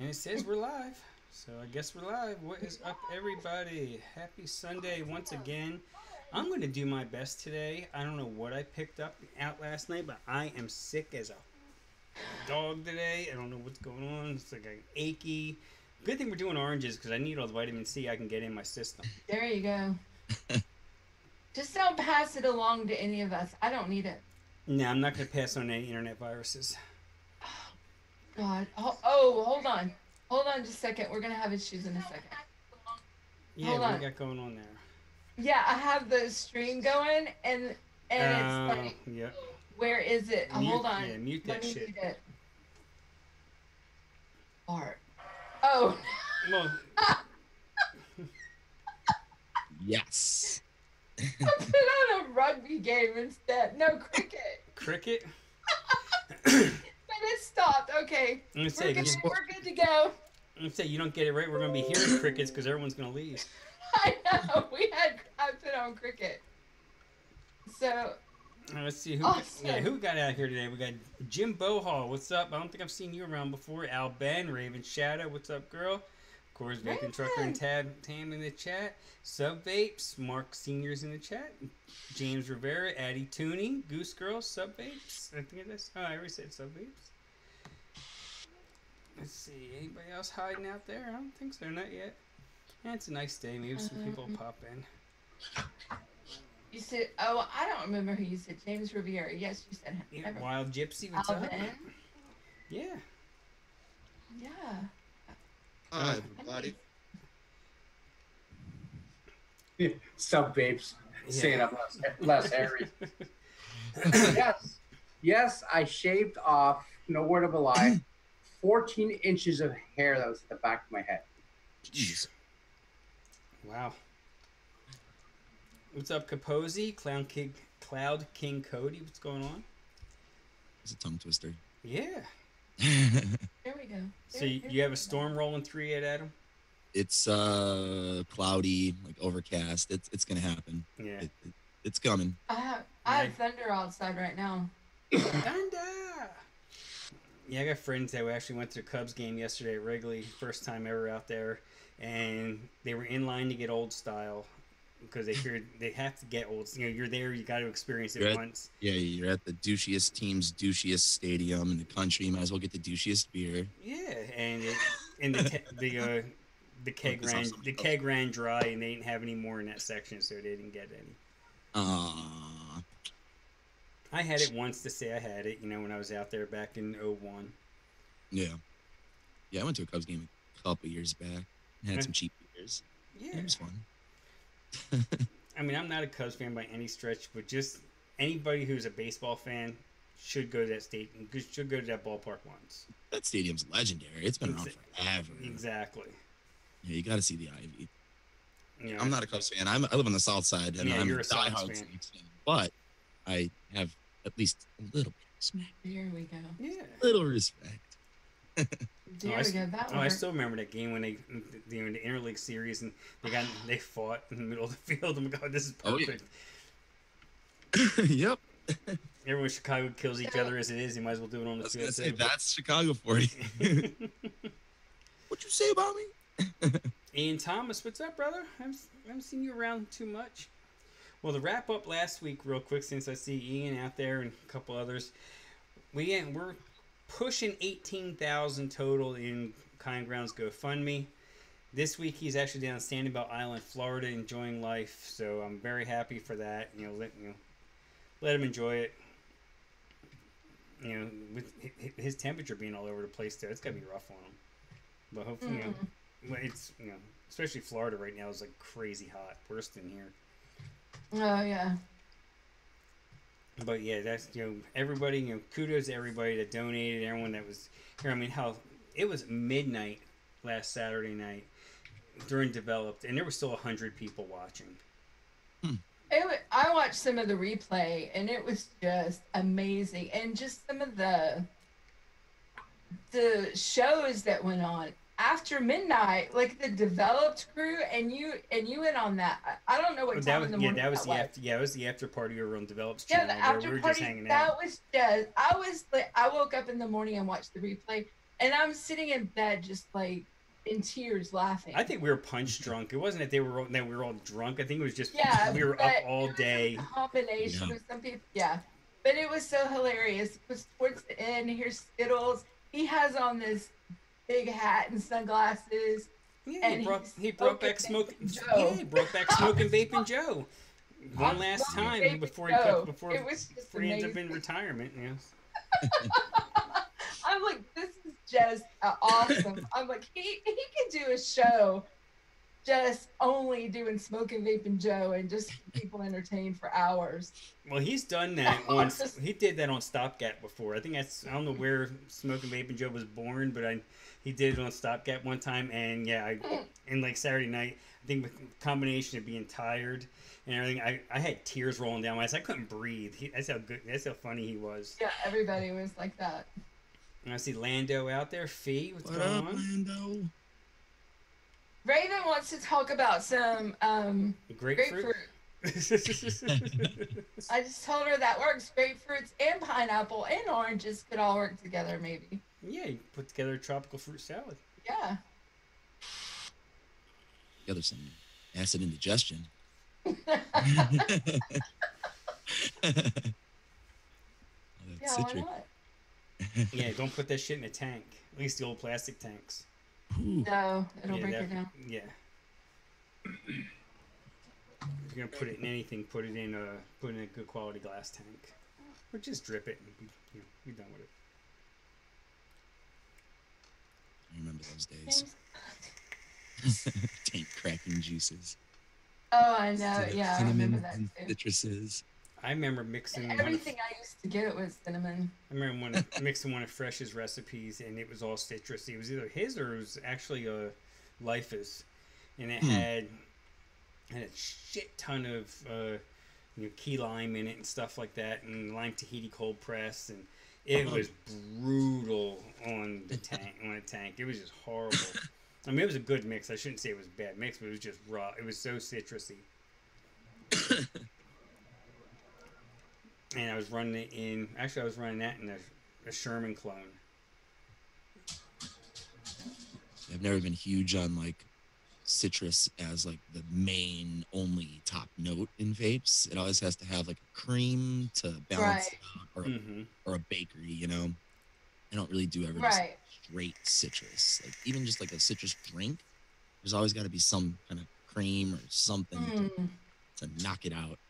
And it says we're live. So I guess we're live. What is up, everybody? Happy Sunday once again. I'm going to do my best today. I don't know what I picked up out last night, but I am sick as a dog today. I don't know what's going on. It's like I'm achy. Good thing we're doing oranges because I need all the vitamin C I can get in my system. There you go. Just don't pass it along to any of us. I don't need it. No, I'm not going to pass on any internet viruses. Oh, God. Oh, hold on. Hold on just a second. We're going to have issues in a second. Yeah, Hold what do on. you got going on there? Yeah, I have the stream going and it's like, Yeah. where is it? Hold on. Yeah, mute Let that me shit. mute it. Art. Oh. Well, Yes. I put on a rugby game instead. No, cricket. cricket? But it stopped. Okay. I'm gonna We're say, good, you, we're good to go. I'm gonna say you don't get it right. We're gonna be hearing crickets because everyone's gonna leave. I know. I put on cricket. So Let's see who. awesome. Yeah, who we got out here today? We got Jim Bohall. What's up? I don't think I've seen you around before. Al Ben, Raven Shadow. What's up, girl? Of course, Vaping Trucker and Tam in the chat. Sub Vapes. Mark Senior's in the chat. James Rivera, Addie Tooney, Goose Girl, Sub Vapes. I think it is. Oh, I already said Sub Vapes. Let's see. Anybody else hiding out there? I don't think so. Not yet. Yeah, it's a nice day. Maybe some people will pop in. You said, oh, I don't remember who you said. James Riviera. Yes, you said him. Yeah, Never- Wild Gypsy, what's up? Alvin. Yeah. Yeah. Hi, everybody. Sub vapes, saying I'm less hairy. Yeah. Yes, I shaved off, no word of a lie, 14 inches of hair that was at the back of my head. Jeez. Wow. What's up, Kaposi? Cloud King Cody, what's going on? It's a tongue twister. Yeah. There we go. So you have a storm rolling through yet, Adam? It's cloudy, like overcast. It's gonna happen. Yeah. It's coming. I have thunder outside right now. Thunder! Yeah, I got friends that actually went to the Cubs game yesterday at Wrigley, first time ever out there, and they were in line to get old style because they figured they have to get old. You know, you're there, you got to experience it once. Yeah, you're at the douchiest team's douchiest stadium in the country. You might as well get the douchiest beer. Yeah, and the keg ran dry, and they didn't have any more in that section, so they didn't get any. I had it once to say I had it, when I was out there back in '01. Yeah. Yeah, I went to a Cubs game a couple years back. Had some cheap beers. Yeah. It was fun. I mean, I'm not a Cubs fan by any stretch, but just anybody who's a baseball fan should go to that stadium. Should go to that ballpark once. That stadium's legendary. It's been around forever. Exactly. Yeah, you got to see the Ivy. Yeah. I'm not a Cubs fan. I live on the South Side, and I'm you're a a Sox diehard fan. Sox fan. But I have at least a little bit of respect. There we go. Yeah. Little respect. There we go. That I worked. still remember that game when they, in the interleague series, and they fought in the middle of the field. Oh my God, this is perfect. Oh, yeah. Yep. Everyone in Chicago kills each other as it is. You might as well do it on the I was field. gonna say too. that's Chicago for you. What you say about me? Ian Thomas, what's up, brother? I haven't seen you around too much. Well, to wrap up last week real quick, since I see Ian out there and a couple others, we're pushing 18,000 total in Kind Grounds GoFundMe. This week he's actually down in Sanibel Island, Florida, enjoying life. So I'm very happy for that. Let him enjoy it. With his temperature being all over the place there, it's gotta be rough on him. But hopefully, it's especially Florida right now is like crazy hot, worse than here. Oh yeah. But yeah, that's everybody. Kudos to everybody that donated, everyone that was here. I mean, it was midnight last Saturday night during Developed, and there were still 100 people watching. I watched some of the replay, and it was just amazing. And just some of the shows that went on after midnight, like the Developed crew, and you went on that. I don't know what time in the morning it was the after party over on Developed's Yeah, channel. the after we were party. just hanging That out. was just. I woke up in the morning and watched the replay. And I'm sitting in bed just like in tears laughing. I think we were punch drunk. It wasn't that we were all drunk. I think it was just Yeah, we were but up all it was day. a combination Yeah. of some people. Yeah, but it was so hilarious. It was towards the end. Here's Skittles. He has on this big hat and sunglasses, Yeah, and he he's brought smoking back smoking. Vaping Yeah, Joe. he brought back smoking vaping Joe. One I'm last smoking time Vaping before Joe. before It was just he ends up amazing. in retirement. Yeah. I'm like, this is just awesome. I'm like, he could do a show just only doing smoking vaping Joe and just keep people entertained for hours. Well, he's done that once. He did that on Stopgap before. I think I don't know where Smoking Vaping Joe was born, but he did it on Stopgap one time, and yeah, and like Saturday night, I think with the combination of being tired and everything, I had tears rolling down my eyes. I couldn't breathe. That's how funny he was. Yeah, everybody was like that. And I see Lando out there. Fee, what's What going up, on? Lando? Raven wants to talk about some grapefruit. I just told her that works. Grapefruits and pineapple and oranges could all work together, maybe. Yeah, you put together a tropical fruit salad. Yeah. Yeah, there's some acid indigestion. Oh, Yeah, citric. why not? Yeah, don't put that shit in a tank. At least the old plastic tanks. Ooh. No, it'll Yeah, break it down. Yeah. If you're gonna put it in anything, put it in a good quality glass tank, or just drip it and be done with it. I remember those days. Tank cracking juices. Oh, I know. Yeah, I remember Cinnamon that and too. citruses. I remember mixing Everything I used to get was cinnamon. I remember mixing one of Fresh's recipes, and it was all citrusy. It was either his or it was actually a Life's, and it had a shit ton of key lime in it and stuff like that, and lime Tahiti cold press, and it was brutal on the tank. On a tank, it was just horrible. I mean, it was a good mix. I shouldn't say it was a bad mix, but it was just raw. It was so citrusy. And I was running it in. Actually, I was running that in a Sherman clone. I've never been huge on like citrus as like the main only top note in vapes. It always has to have like a cream to balance it out, or a bakery. You know, I don't really do ever just straight citrus. Like even just like a citrus drink, there's always got to be some kind of cream or something to knock it out.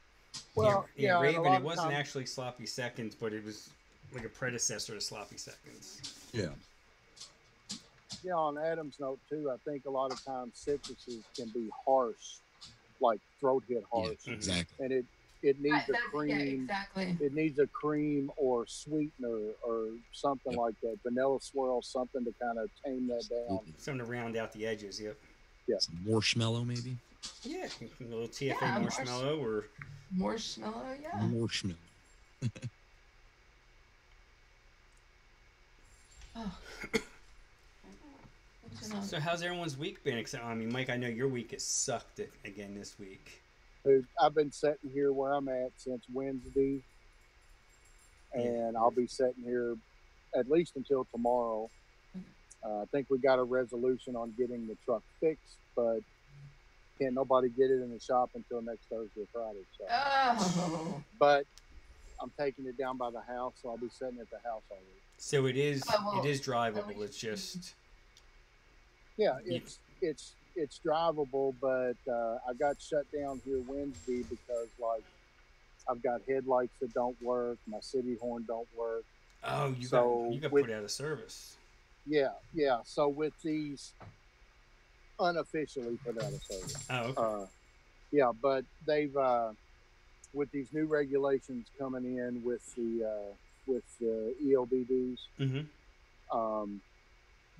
Well, yeah, Raven, it wasn't times, actually Sloppy Seconds, but it was like a predecessor to Sloppy Seconds. Yeah. Yeah, on Adam's note too, I think a lot of times citruses can be harsh, like throat hit harsh. Yeah, exactly. And it needs a cream. Yeah, exactly. It needs a cream or sweetener or something like that. Vanilla swirl, something to kind of tame that down. Something to round out the edges, yep. Yeah. Some marshmallow maybe? Yeah, a little TFA marshmallow or... Marshmallow, yeah. Marshmallow. Oh. So how's everyone's week been? I mean, Mike, I know your week has sucked again this week. Dude, I've been sitting here where I'm at since Wednesday, and I'll be sitting here at least until tomorrow. I think we got a resolution on getting the truck fixed, but can't nobody get it in the shop until next Thursday or Friday. So. Oh. But I'm taking it down by the house, so I'll be sitting at the house all week. So it is drivable. It's just it's drivable, but I got shut down here Wednesday because like I've got headlights that don't work, my city horn don't work. Oh, you got put out of service. Yeah. So with these unofficially put out of service. Oh, okay. Yeah, but they've with these new regulations coming in with the ELBDs,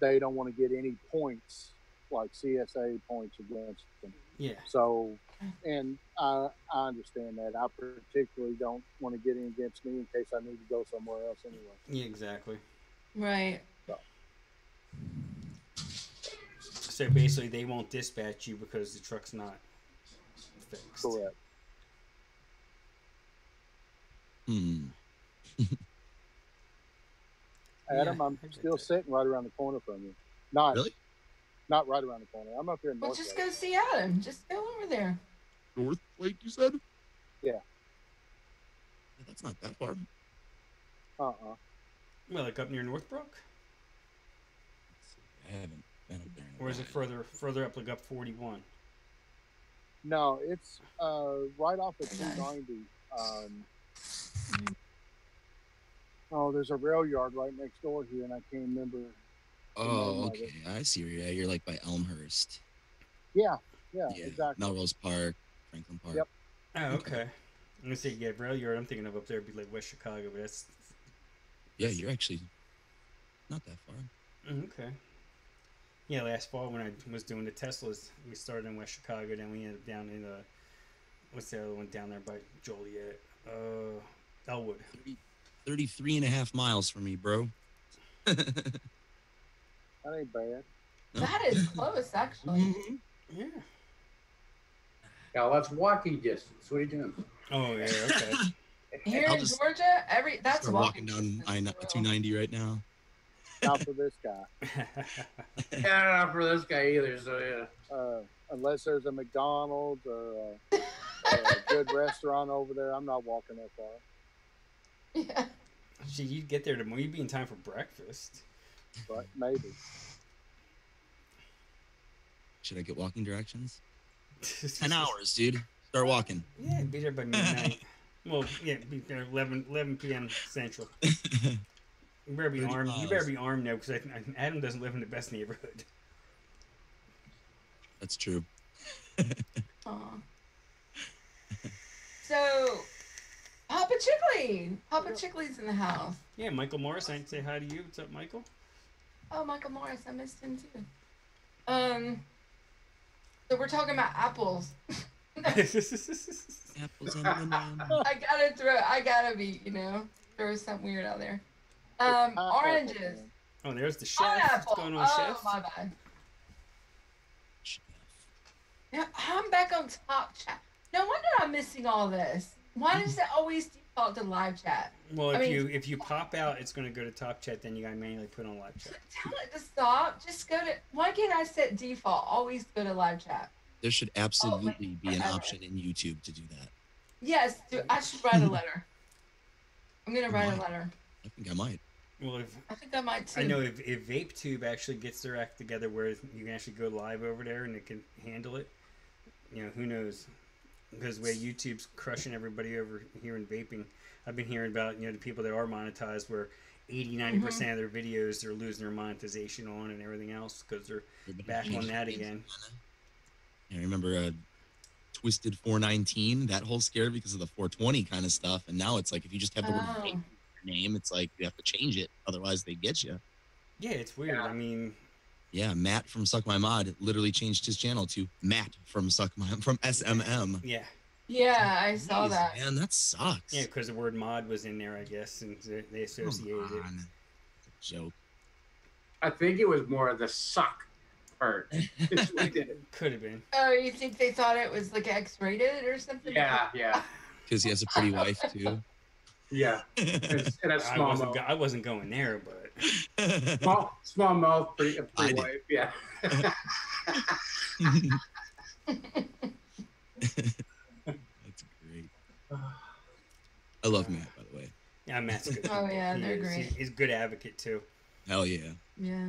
they don't want to get any points like CSA points against them. Yeah. So, and I understand that. I particularly don't want to get in against me in case I need to go somewhere else anyway. Yeah, exactly. Right. So basically, they won't dispatch you because the truck's not fixed. Correct. Adam, Yeah, I'm I get still that. sitting right around the corner from you. Not Really? not right around the corner. I'm up here in Well, North just Lake. go see Adam. Just go over there. North Lake, you said? Yeah. Yeah, that's not that far. Uh-uh. Well, like up near Northbrook, Let's see. I haven't been up there in a or is it while. further up, like up 41? No, it's right off of 290. Oh, there's a rail yard right next door here, and I can't remember the name Oh, of okay. it. I see where you're at. You're like by Elmhurst. Yeah, Yeah. exactly. Melrose Park, Franklin Park. Yep. Oh, okay. I'm gonna say yeah, rail yard. I'm thinking of up there would be like West Chicago, but that's Yeah, you're actually not that far. okay. Yeah, last fall when I was doing the Teslas, we started in West Chicago, then we ended up down in what's the other one down there by Joliet? Elwood. 33 and a half miles from me, bro. That ain't bad. That is close, actually. Yeah. Yeah, that's walking distance. What are you doing? Oh yeah. Okay. Here I'll in just Georgia, that's Start walking down distance for real. 290 right now. Not for this guy. Yeah, not for this guy either. So yeah. Unless there's a McDonald's or a good restaurant over there, I'm not walking that far. Yeah. Gee, you'd get there tomorrow. You'd be in time for breakfast. But maybe. Should I get walking directions? 10 hours, dude. Start walking. Yeah, be there by midnight. Well, yeah, be there 11 p.m. Central. You better be 30 armed. You miles. better be armed now, because Adam doesn't live in the best neighborhood. That's true. Aw. So, Papa Chickley's in the house. Yeah, Michael Morris. I didn't say hi to you. What's up, Michael? Oh, Michael Morris, I missed him too. So we're talking about apples. Apples and bananas. I gotta be, throw something weird out there. Oranges. Oh, there's the chef. What's Pineapple. going on, Oh, chef? my bad. Yeah, I'm back on top chat. No wonder I'm missing all this. Why does it always default to live chat? Well, I mean- if you pop out, it's going to go to top chat. Then you got to manually put on live chat. Tell it to stop. Just go to. Why can't I set default? Always go to live chat. There should absolutely be an forever. option in YouTube to do that. Yes, I should write a letter. I'm gonna write a Why? letter. I think I might. Well, I think I might too. I know if VapeTube actually gets their act together where you can actually go live over there and it can handle it, who knows? Because the way YouTube's crushing everybody over here in vaping, I've been hearing about the people that are monetized where 80-90% of their videos they're losing their monetization on and everything else because they're back on that again. I remember Twisted 419, that whole scare because of the 420 kind of stuff. And now it's like if you just have the word vape in your name, it's like you have to change it. Otherwise, they get you. Yeah, it's weird. Yeah. I mean, Yeah, Matt from Suck My Mod literally changed his channel to Matt from SMM. yeah. Yeah, I saw Jeez, that. Man, that sucks. Yeah, because the word mod was in there, I guess, and they associated it. Come on. It's a joke. I think it was more of the suck part. It's what did it. Could have been. Oh, you think they thought it was like X-rated or something? Yeah. Because he has a pretty wife, too. Yeah. And a small mouth. I wasn't going there, but Small mouth, pretty I did. wife. Yeah. That's great. I love Matt, by the way. yeah, Matt's good. Oh, yeah, they're He is. great. He's a good advocate too. Hell yeah. Yeah.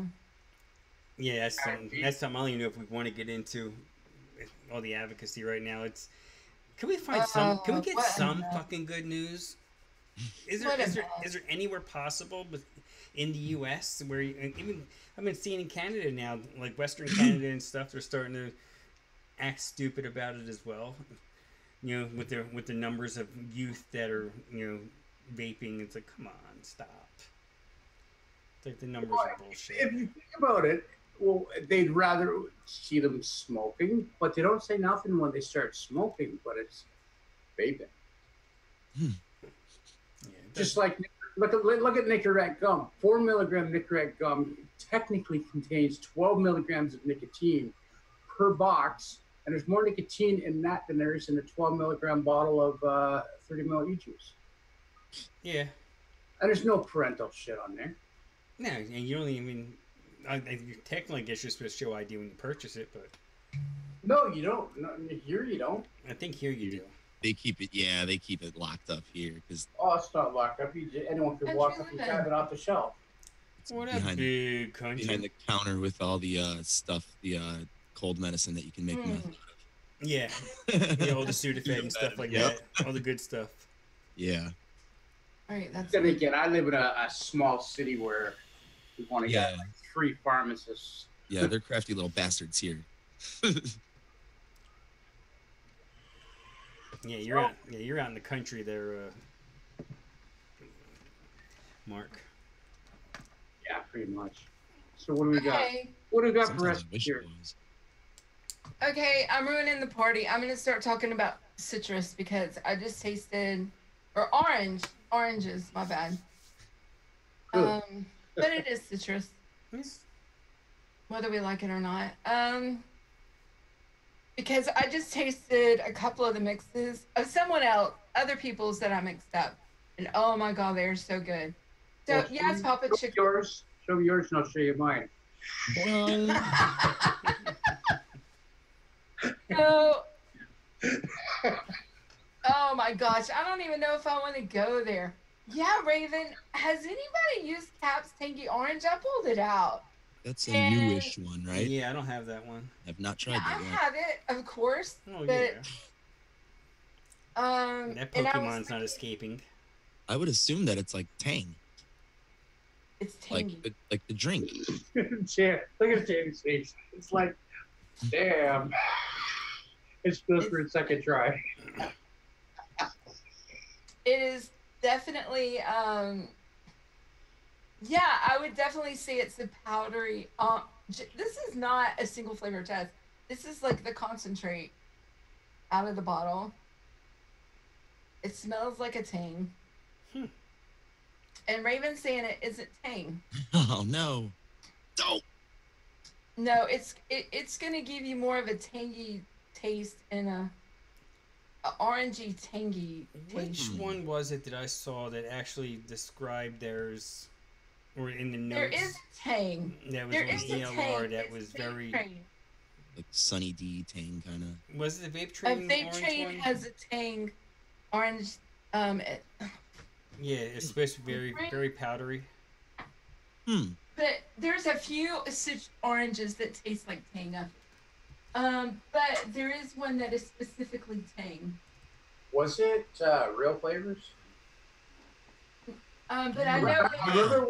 Yeah, that's something. That's something I don't even know if we want to get into all the advocacy right now. Can we find some? Can we get what some a- fucking good news? Is What a there mess. anywhere possible in the U.S. where even I've been seeing in Canada now, like Western Canada and stuff, they're starting to act stupid about it as well. With the numbers of youth that are vaping, it's like, come on, stop. It's like the numbers are bullshit. If you think about it, well, they'd rather see them smoking, but they don't say nothing when they start smoking, but it's vaping. Yeah, Just like, look at Nicorette gum. 4 milligram Nicorette gum technically contains 12 milligrams of nicotine per box, and there's more nicotine in that than there is in a 12 milligram bottle of 30 ml e-juice. yeah. And there's no parental shit on there. No, and you don't even. You technically guess you're supposed to show ID when you purchase it, but No, you don't. No, here you don't. I think here you do. They keep it. Yeah, they keep it locked up here because Oh, it's not locked up. Anyone could walk up and grab it off the shelf. it's What a big country. behind the counter with all the stuff, the cold medicine that you can make meth out of. Yeah, all the Sudafed and stuff like that. All the good stuff. Yeah. All right, that's Then again, I live in a small city where we want to get like 3 pharmacists. Yeah, they're crafty little bastards here. Yeah, you're out in the country there, Mark. Yeah, pretty much. So what do we got? What do we got for us here? Okay, I'm ruining the party. I'm gonna start talking about citrus because I just tasted, or oranges. My bad. But it is citrus, whether we like it or not. Because I just tasted a couple of the mixes of other people's that I mixed up, and oh my god, they're so good. So Well, yes, Papa Chicken. Show me yours, and I'll show you mine. So, oh my gosh, I don't even know if I want to go there. Yeah, Raven, has anybody used Cap's Tangy Orange? I pulled it out. That's a newish one, right? Yeah, I don't have that one. I've not tried that one. I have it, of course. Oh, but, yeah. That Pokemon's not escaping. I would assume that it's like Tang. It's tangy. Like the drink. Yeah, look at Jamie's face. It's like, damn. It's good for a second try. It is definitely, yeah, I would definitely say it's a powdery. This is not a single flavor test. This is like the concentrate out of the bottle. It smells like a Tang. And Raven's saying it isn't Tang. Oh no! No. No, it's gonna give you more of a tangy taste and a orangey tangy taste. Which one was it that I saw that actually described theirs, or in the notes? There is a Tang. That was on ELR. That was very like Sunny D Tang kind of. Was it the Vape Train? Vape Train has a Tang orange. Yeah, it's supposed to be very, very powdery. But there's a few oranges that taste like Tang. But there is one that is specifically Tang. Was it real flavors? But I know.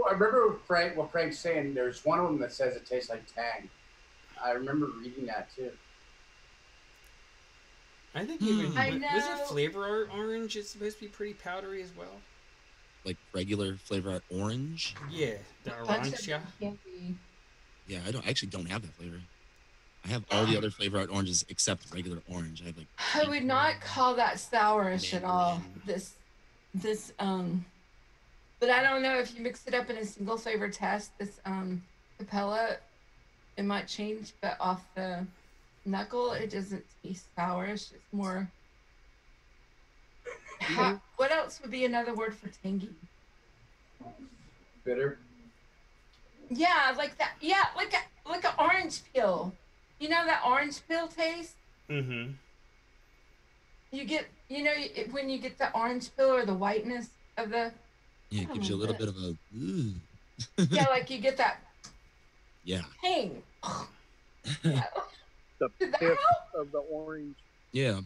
I remember what Frank's saying. There's one of them that says it tastes like Tang. I remember reading that too. I think even was it flavor orange? It's supposed to be pretty powdery as well. Like regular flavor art orange. Yeah, the Arancia. Yeah, I actually don't have that flavor. I have all the other flavor art oranges except regular orange. I have like. I would not call that sourish at all. This, but I don't know if you mix it up in a single flavor test. This Capella, it might change, but off the knuckle, it doesn't taste sourish. It's more. What else would be another word for tangy? Bitter. Yeah, like that. Yeah, like an orange peel. You know that orange peel taste? Mm-hmm. You get, when you get the orange peel or the whiteness of the. Yeah, it gives you a little bit of a. Yeah, like you get that. Yeah. Ping. The tip of the orange. Yeah,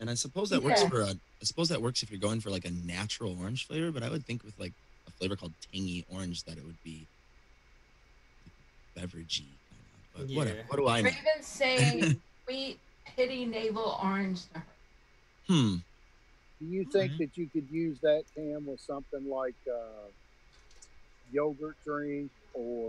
and I suppose that works for I suppose that works if you're going for like a natural orange flavor, but I would think with like a flavor called tangy orange that it would be beveragey kind of. But whatever. What do I know? Raven's saying sweet, pitty navel orange to her. Do you think that you could use that, Cam, with something like yogurt drink, or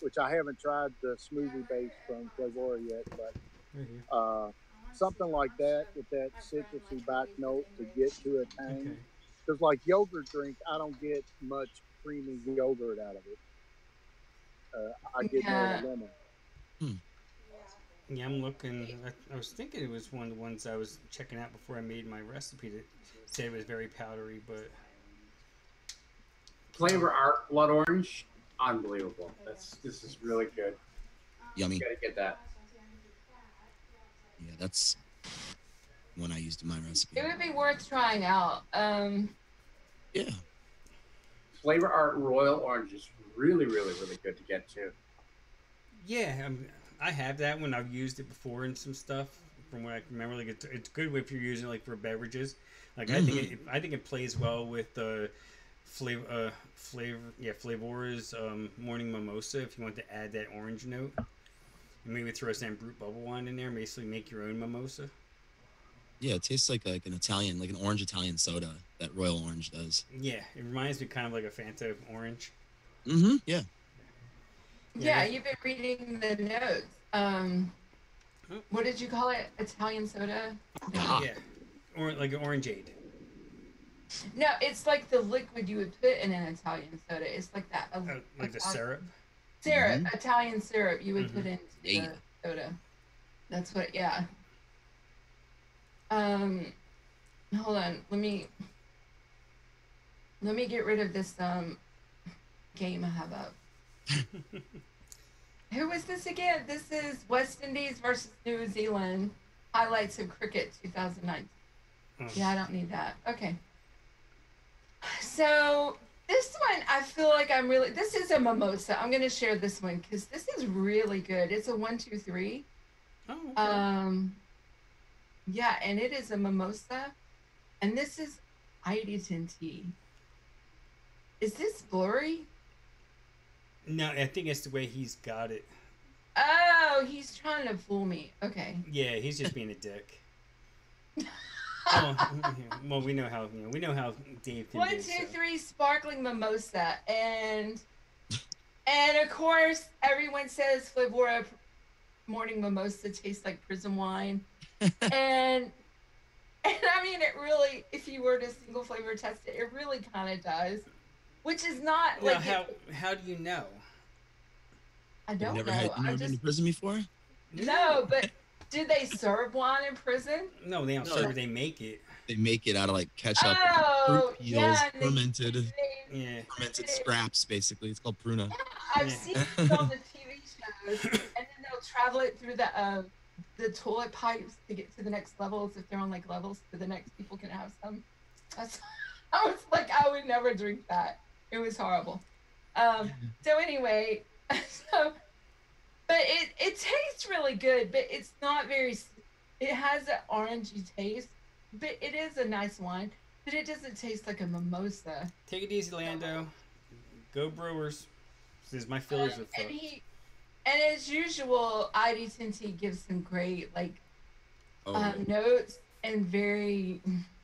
which I haven't tried the smoothie base from Flavora yet, but something like that with that citrusy back note to get to a tang. Because like yogurt drink, I don't get much creamy yogurt out of it. I get more lemon. Yeah, I'm looking. I was thinking it was one of the ones I was checking out before I made my recipe that said it was very powdery, but Flavor Art Blood Orange, unbelievable. This is really good. Yummy. You gotta get that. Yeah, that's one I used in my recipe. It would be worth trying out. Yeah. Flavor Art Royal Orange is really, really, really good to get too. Yeah, I have that one. I've used it before in some stuff. From what I can remember, like it's good if you're using it like for beverages. Like I think it plays well with the Flavor's morning mimosa. If you want to add that orange note, and maybe throw some brute bubble wine in there. Basically, make your own mimosa. Yeah, it tastes like an Italian, like an orange Italian soda that Royal Orange does. Yeah, it reminds me kind of like a Fanta orange. Mm-hmm. Yeah. Yeah, you've been reading the notes. What did you call it? Italian soda? Yeah, or like an orangeade. No, it's like the liquid you would put in an Italian soda. It's like that. Like the syrup? Syrup, Italian syrup you would put into the soda. That's what, yeah. Hold on. Let me get rid of this game I have up. Who was this again? This is West Indies versus New Zealand. Highlights of cricket 2019. Yeah, I don't need that. Okay. So this one, I feel like this is a mimosa. I'm going to share this one because this is really good. It's a 1, 2, 3. Oh, okay. Yeah, and it is a mimosa. And this is Iditan tea. Is this blurry? No, I think it's the way he's got it. Oh, he's trying to fool me. Okay. Yeah, he's just being a dick. Well, we know how Dave can 1, do. 2, So. 3 sparkling mimosa, and of course everyone says Flavora morning mimosa tastes like prison wine, and I mean it really. If you were to single flavor test it, it really kind of does, which is not Well, like how do you know? I don't You've know. never been to prison before? No, but do they serve wine in prison? No, they don't serve it. They make it. They make it out of like ketchup, fruit peels, fermented scraps. Basically, it's called pruna. Yeah, I've seen it on the TV shows, and then they'll travel it through the toilet pipes to get to the next levels. If they're on like levels to the next, people can have some. I was like, I would never drink that. It was horrible. So anyway, but it tastes really good, but it's not very. It has an orangey taste, but it is a nice wine. But it doesn't taste like a mimosa. Take it easy, Lando. Go Brewers. This is my Phillies with and as usual, ID10T gives some great notes and very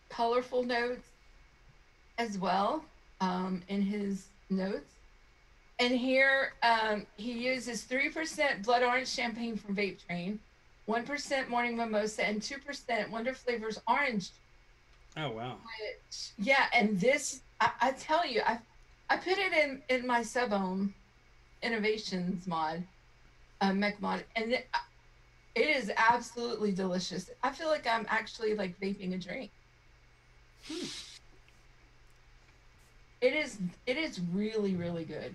colorful notes as well in his notes. And here he uses 3% blood orange champagne from Vape Train, 1% morning mimosa, and 2% Wonder Flavors orange. Oh wow! Yeah, and this I tell you, I put it in my Sub-Ohm Innovations mod, mech mod, and it is absolutely delicious. I feel like I'm actually like vaping a drink. It is really, really good.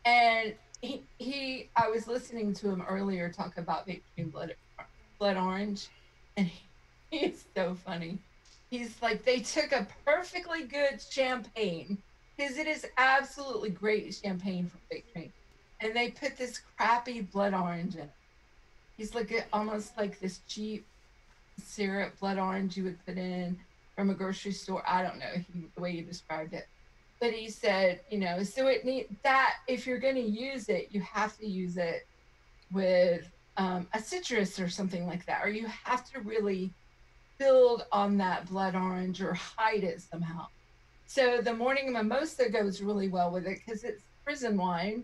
And I was listening to him earlier talk about Vape Train blood orange, and he's so funny. He's like, they took a perfectly good champagne, because it is absolutely great champagne from Vape Train, and they put this crappy blood orange in it. He's like almost like this cheap syrup blood orange you would put in from a grocery store. I don't know the way you described it. But he said, so it need that if you're going to use it, you have to use it with a citrus or something like that, or you have to really build on that blood orange or hide it somehow. So the morning mimosa goes really well with it because it's prison wine,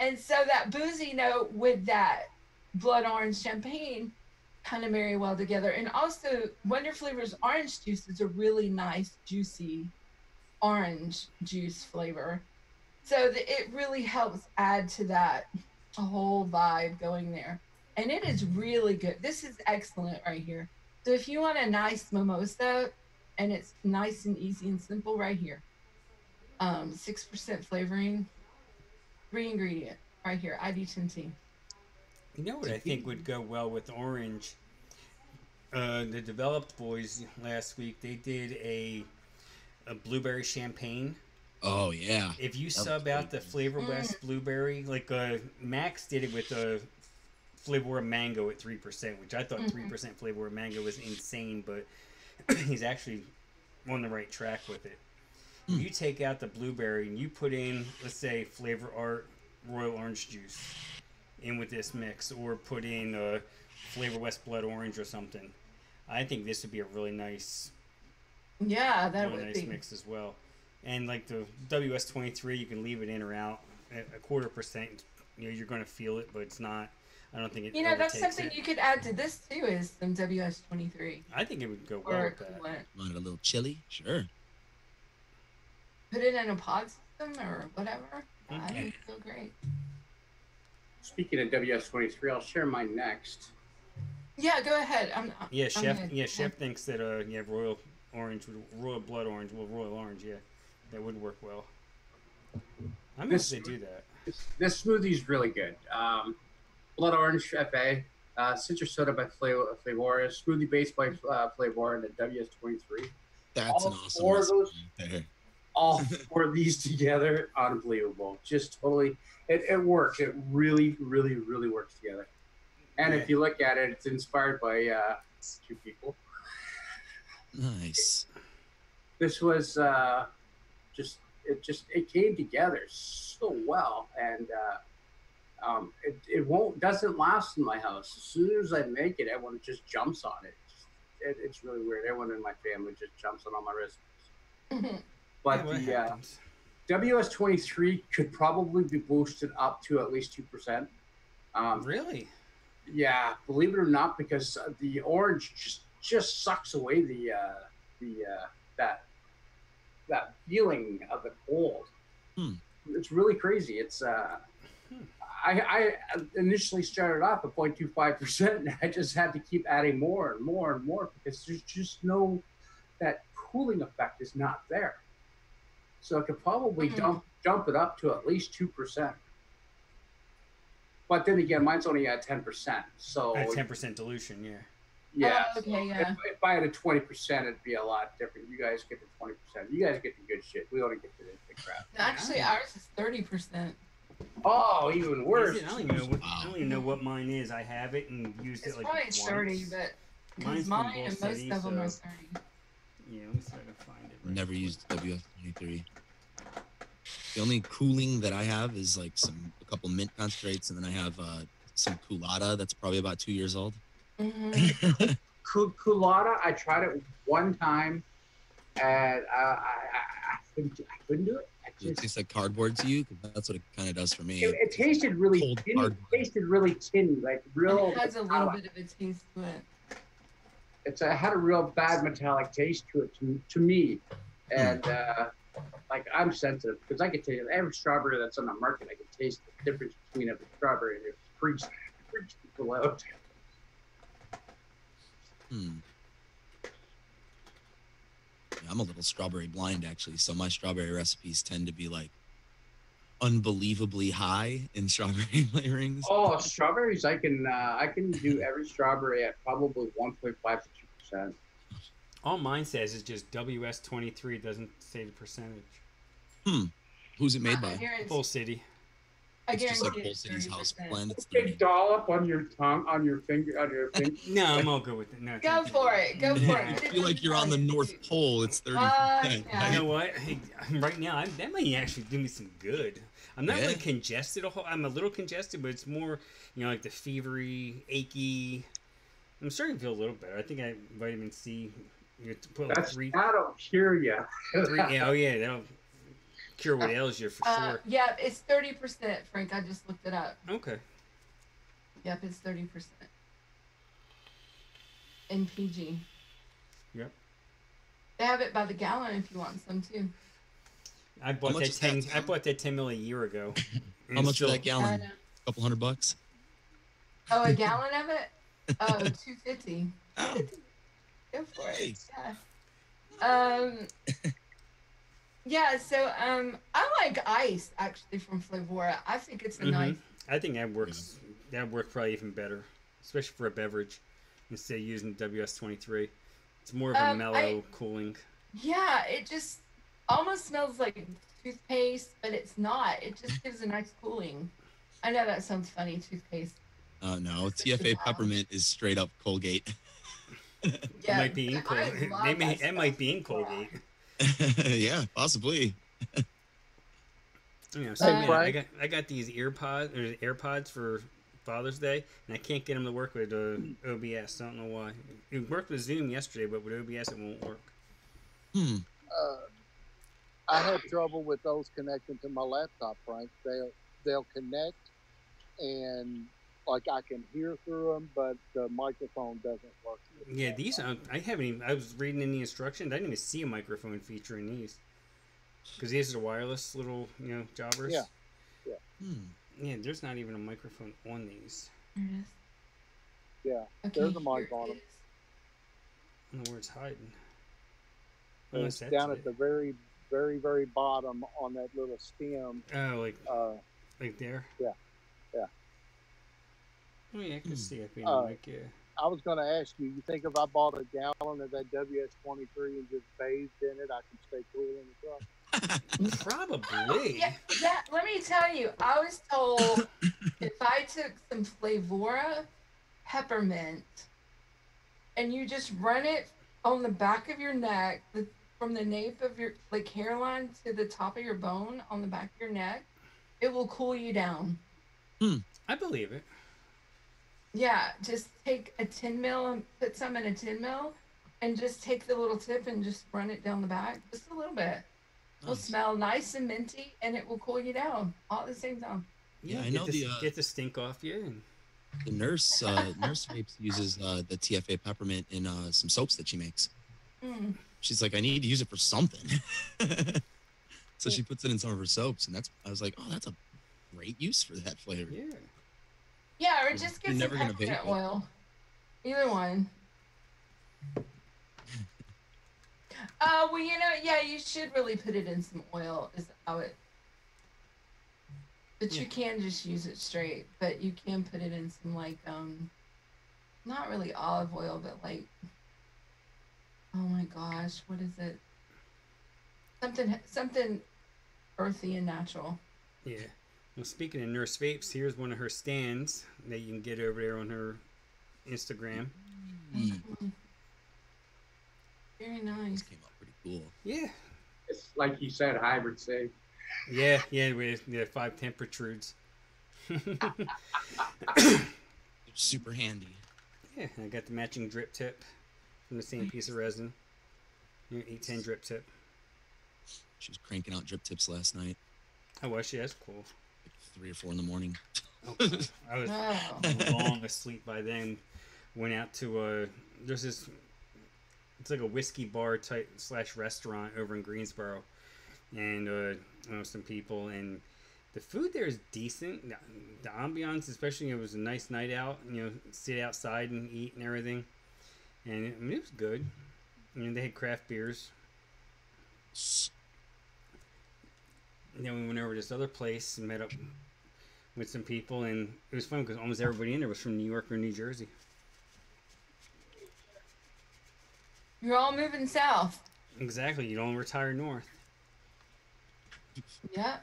and so that boozy note with that blood orange champagne kind of marry well together. And also Wonder Flavors orange juice is a really nice juicy orange juice flavor, so it really helps add to that whole vibe going there, and it is really good. This is excellent right here. So if you want a nice mimosa and it's nice and easy and simple, right here, 6% flavoring, 3 ingredient right here, ID tinting. You know what I think would go well with orange? The Developed Boys last week, they did a blueberry champagne. Oh yeah. If you sub out the Flavor West blueberry, like Max did it with Flavor Mango at 3%, which I thought 3% Flavor Mango was insane, but he's actually on the right track with it. If you take out the blueberry and you put in, let's say, Flavor Art Royal Orange Juice in with this mix, or put in Flavor West Blood Orange or something, I think this would be a really nice, mix as well. And like the WS23, you can leave it in or out at 0.25%. You know, you're going to feel it, but it's not. I don't think it. You know, that's something you could add to this too. Is some WS23. I think it would go well with that. Want it a little chili? Sure. Put it in a pod system or whatever. I think it would go great. Speaking of WS23, I'll share mine next. Yeah, go ahead. Chef thinks that Royal Orange, Royal Blood Orange, Royal Orange, that would work well. I'm going to do that. This smoothie is really good. Blood Orange FA, citrus soda by Flavor, smoothie base by Flavor, and the WS23. That's an awesome recipe. All 4 of these together, unbelievable. Just totally, it works. It really, really, really works together. And if you look at it, it's inspired by 2 people. Nice. This was it came together so well, and it doesn't last in my house. As soon as I make it, everyone just jumps on it. It's really weird. Everyone in my family just jumps on all my recipes. But the WS23 could probably be boosted up to at least 2%. Really? Yeah, believe it or not, because the orange just sucks away that feeling of the cold. It's really crazy. It's I initially started off at 0.25%, and I just had to keep adding more and more and more because there's just that cooling effect is not there. So I could probably jump it up to at least 2%. But then again, mine's only at 10%. So at 10% dilution, yeah. Yeah. Oh, okay, so if I had a 20%, it'd be a lot different. You guys get the 20%. You guys get the good shit. We only get the crap. Actually, ours is 30%. Oh, even worse. I don't even know what mine is. I have it and used it like probably once. 30, but because mine and most of them are 30. Yeah, let me see if I can find it. Right Never used WS23. The only cooling that I have is like a couple mint concentrates, and then I have some Coolada that's probably about 2 years old. Coolada, I tried it one time, and I couldn't do it. Does it taste like cardboard to you? 'Cause that's what it kind of does for me. It tasted really tinny. It tasted really tinny, like real. It has a little bit of a taste to it. It had a real bad metallic taste to it to me, and like I'm sensitive because I can taste every strawberry that's on the market. I can taste the difference between a strawberry and it freaks people out. Yeah, I'm a little strawberry blind actually, so my strawberry recipes tend to be like unbelievably high in strawberry flavorings. Oh, strawberries! I can do every strawberry at probably 1.5 to 2%. All mine says is just WS23. It doesn't say the percentage. Who's it made by? Full City. It's just like Full City's house blend. It's big dollop on your tongue, on your finger. No, I'm all good with it. No, go for it. Go for it. I feel like you're on the North Pole. It's 30%. Yeah. You know what? Hey, right now, that might actually do me some good. I'm not really congested. I'm a little congested, but it's more, like the fevery, achy. I'm starting to feel a little better. I think I vitamin C. You have to put like 3. That'll cure you. 3. Yeah, that'll cure what ails you for sure. Yeah, it's 30%, Frank. I just looked it up. Okay. Yep, it's 30%. In PG. Yep. They have it by the gallon if you want some too. I bought that 10 mil a year ago. How much for that gallon? A couple $100. Oh, a gallon of it? Oh, $2.50. Oh. 250. Go for it. Yeah. Yeah, so I like ice actually from Flavora. I think it's a nice. I think that works. That works probably even better, especially for a beverage instead of using WS-23. It's more of a mellow cooling. Yeah, it just almost smells like toothpaste, but it's not. It just gives a nice cooling. I know that sounds funny, toothpaste. No, TFA peppermint is straight up Colgate. Yeah, it might be in Colgate. It might be in Colgate. Yeah, possibly. Yeah, so man, I got these AirPods for Father's Day, and I can't get them to work with OBS. I don't know why. It worked with Zoom yesterday, but with OBS it won't work. I had trouble with those connecting to my laptop, Frank. They'll connect, and like I can hear through them, but the microphone doesn't work. Yeah, these I haven't even. I was reading in the instructions. I didn't even see a microphone feature in these because these are wireless little jobbers. Yeah. Yeah, there's not even a microphone on these. Yeah, okay, there's a mic on them. I don't know where it's hiding. It's down at the very, very, very bottom on that little stem. Oh, like there? Yeah. Oh, yeah, I can see it being like, yeah. I was going to ask you, you think if I bought a gallon of that WS-23 and just bathed in it, I can stay cool in the truck? Probably. Yeah, let me tell you, I was told if I took some Flavora peppermint and you just run it on the back of your neck, from the nape of your hairline to the top of your bone on the back of your neck, it will cool you down. I believe it. Yeah, just take a 10 mil and put some in a 10 mil and just take the little tip and just run it down the back just a little bit. It'll smell nice and minty, and it will cool you down all at the same time. Yeah, I know get the stink off you. And... The nurse vapes uses the TFA peppermint in some soaps that she makes. She's like, I need to use it for something. So she puts it in some of her soaps, and I was like, oh, that's a great use for that flavor. Yeah. Yeah, or just get some peppermint oil. Either one. Well, you should really put it in some oil. Is how it. But you can just use it straight. But you can put it in some not really olive oil, but oh my gosh, what is it? Something earthy and natural. Yeah. Well, speaking of Nurse Vapes, here's one of her stands that you can get over there on her Instagram. Very nice. This came out pretty cool. Yeah. It's like you said, hybrid safe. Yeah, with 5 temperatures. Super handy. Yeah, I got the matching drip tip from the same piece of resin. 810 drip tip. She was cranking out drip tips last night. Oh, was she? That's cool. Like 3 or 4 in the morning. I was long asleep by then. Went out to there's this. It's like a whiskey bar type / restaurant over in Greensboro, and some people, and the food there is decent. The ambiance, especially, it was a nice night out. Sit outside and eat and everything, and it was good. They had craft beers. And then we went over to this other place and met up with some people, and it was fun because almost everybody in there was from New York or New Jersey. You're all moving south. Exactly. You don't retire north. Yeah.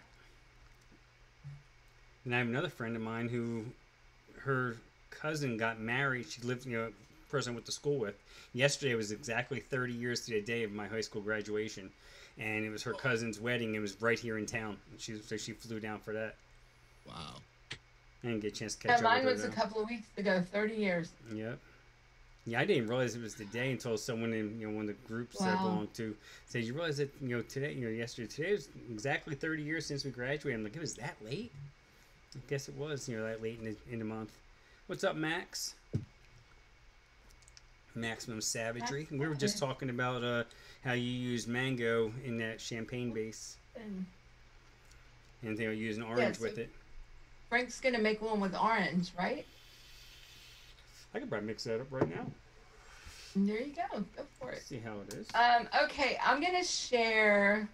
And I have another friend of mine who, her cousin got married. She lived, person I went to school with. Yesterday was exactly 30 years to the day of my high school graduation. And it was her cousin's wedding. It was right here in town. So she flew down for that. Wow. I didn't get a chance to catch up with her. Mine was a couple of weeks ago, 30 years. Yep. Yeah, I didn't realize it was the day until someone in one of the groups that I belonged to said, "You realize that today was exactly 30 years since we graduated." I'm like, it was that late? I guess it was, that late in the month. What's up, Max? Maximum Savagery. We were just talking about how you use mango in that champagne base, and they were using orange with it. Frank's gonna make one with orange, right? I could probably mix that up right now. There you go. Go for it. See how it is. Okay, I'm gonna share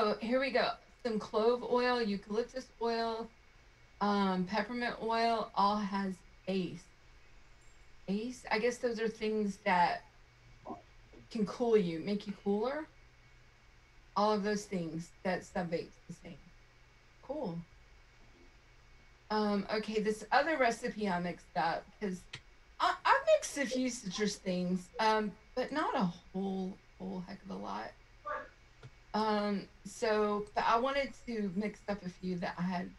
Oh, here we go. Some clove oil, eucalyptus oil, peppermint oil, all has ACE. ACE, I guess those are things that can cool you, make you cooler. All of those things that sub vape's the same. Cool. Okay, this other recipe I mixed up because I mixed a few citrus things, but not a whole heck of a lot. But I wanted to mix up a few that I had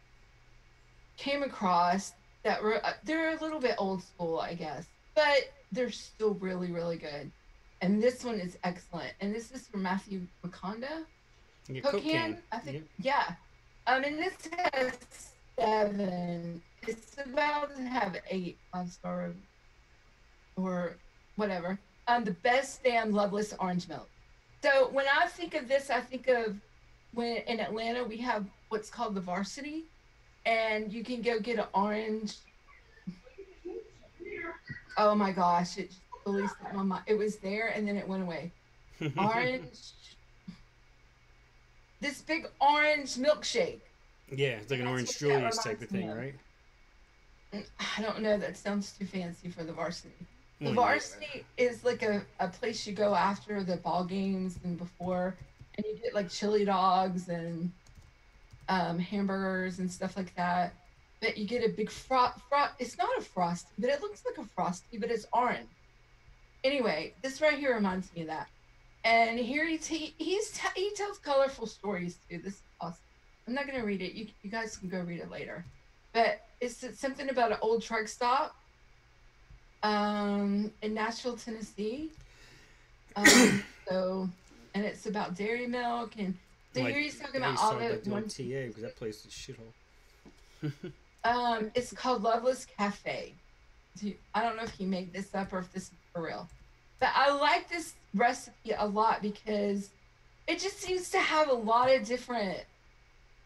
came across that were they're a little bit old school, I guess, but they're still really, really good. And this one is excellent. And this is from Matthew Maconda. Coke can, I think. Yeah. And this has 7. It's about to have 8 5-star or whatever. The best damn loveless orange milk. So when I think of this, I think of when in Atlanta we have what's called the Varsity, and you can go get an orange. Oh my gosh, it just fully slipped my mind. It was there and then it went away. Orange. This big orange milkshake. Yeah, it's like an Orange Julius type of thing, right? I don't know. That sounds too fancy for the Varsity. The Varsity is like a place you go after the ball games and before, and you get like chili dogs and hamburgers and stuff like that. But you get a big it's not a frosty, but it looks like a frosty, but it's orange. Anyway, this right here reminds me of that. And here he tells colorful stories too. This is awesome. I'm not gonna read it. You guys can go read it later. But it's something about an old truck stop in Nashville, Tennessee. And it's about dairy milk, and so here he's talking about all the one TA because that place is shithole. It's called Loveless Cafe. I don't know if he made this up or if this is for real, but I like this recipe a lot because it just seems to have a lot of different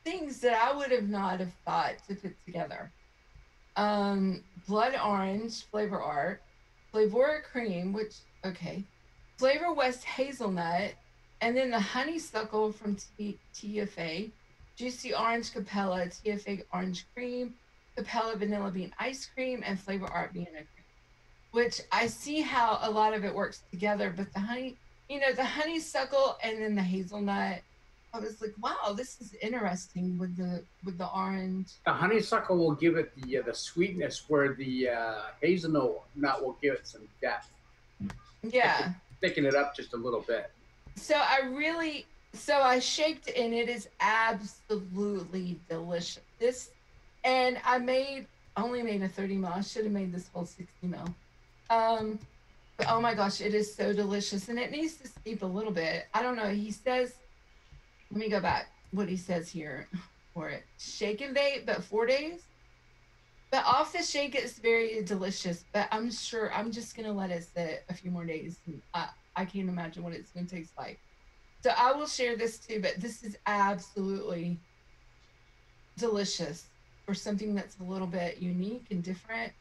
things that I would have not have thought to put together. Blood orange, flavor art, Flavora cream, Flavor West hazelnut, and then the honeysuckle from TFA, juicy orange Capella, TFA orange cream, Capella vanilla bean ice cream, and flavor art Vienna cream. Which I see how a lot of it works together, but the honeysuckle and then the hazelnut, I was like, wow, this is interesting with the orange. The honeysuckle will give it the sweetness, where the hazelnut will give it some depth. Yeah. Thicken it up just a little bit. So I shaked it, and it is absolutely delicious. And I only made a 30 ml. I should have made this whole 60 ml. But oh my gosh, it is so delicious, and it needs to steep a little bit. I don't know. He says, let me go back. What he says here for it: shake and vape, but 4 days. But off the shake, it's very delicious. But I'm sure I'm just gonna let it sit a few more days. And I can't imagine what it's gonna taste like. So I will share this too. But this is absolutely delicious for something that's a little bit unique and different,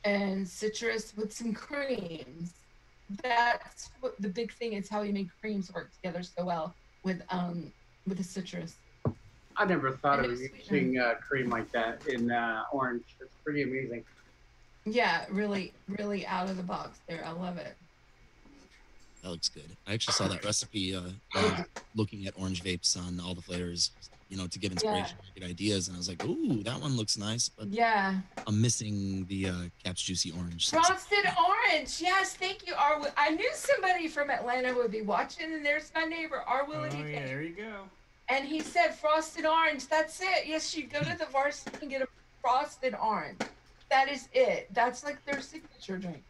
and citrus with some creams. That's what the big thing is, how you make creams work together so well with the citrus. I never thought of using cream like that in orange. It's pretty amazing. Yeah, really, really out of the box there. I love it. That looks good. I actually saw that recipe looking at orange vapes on all the flavors, to get inspiration, get ideas, and I was like, ooh, that one looks nice, but yeah, I'm missing the Caps Juicy Orange. Frosted orange. Yes, thank you, R. I knew somebody from Atlanta would be watching, and there's my neighbor, R. Willie. Oh, yeah, there you go. And he said frosted orange. That's it. Yes, you go to the Varsity and get a frosted orange. That is it. That's like their signature drink.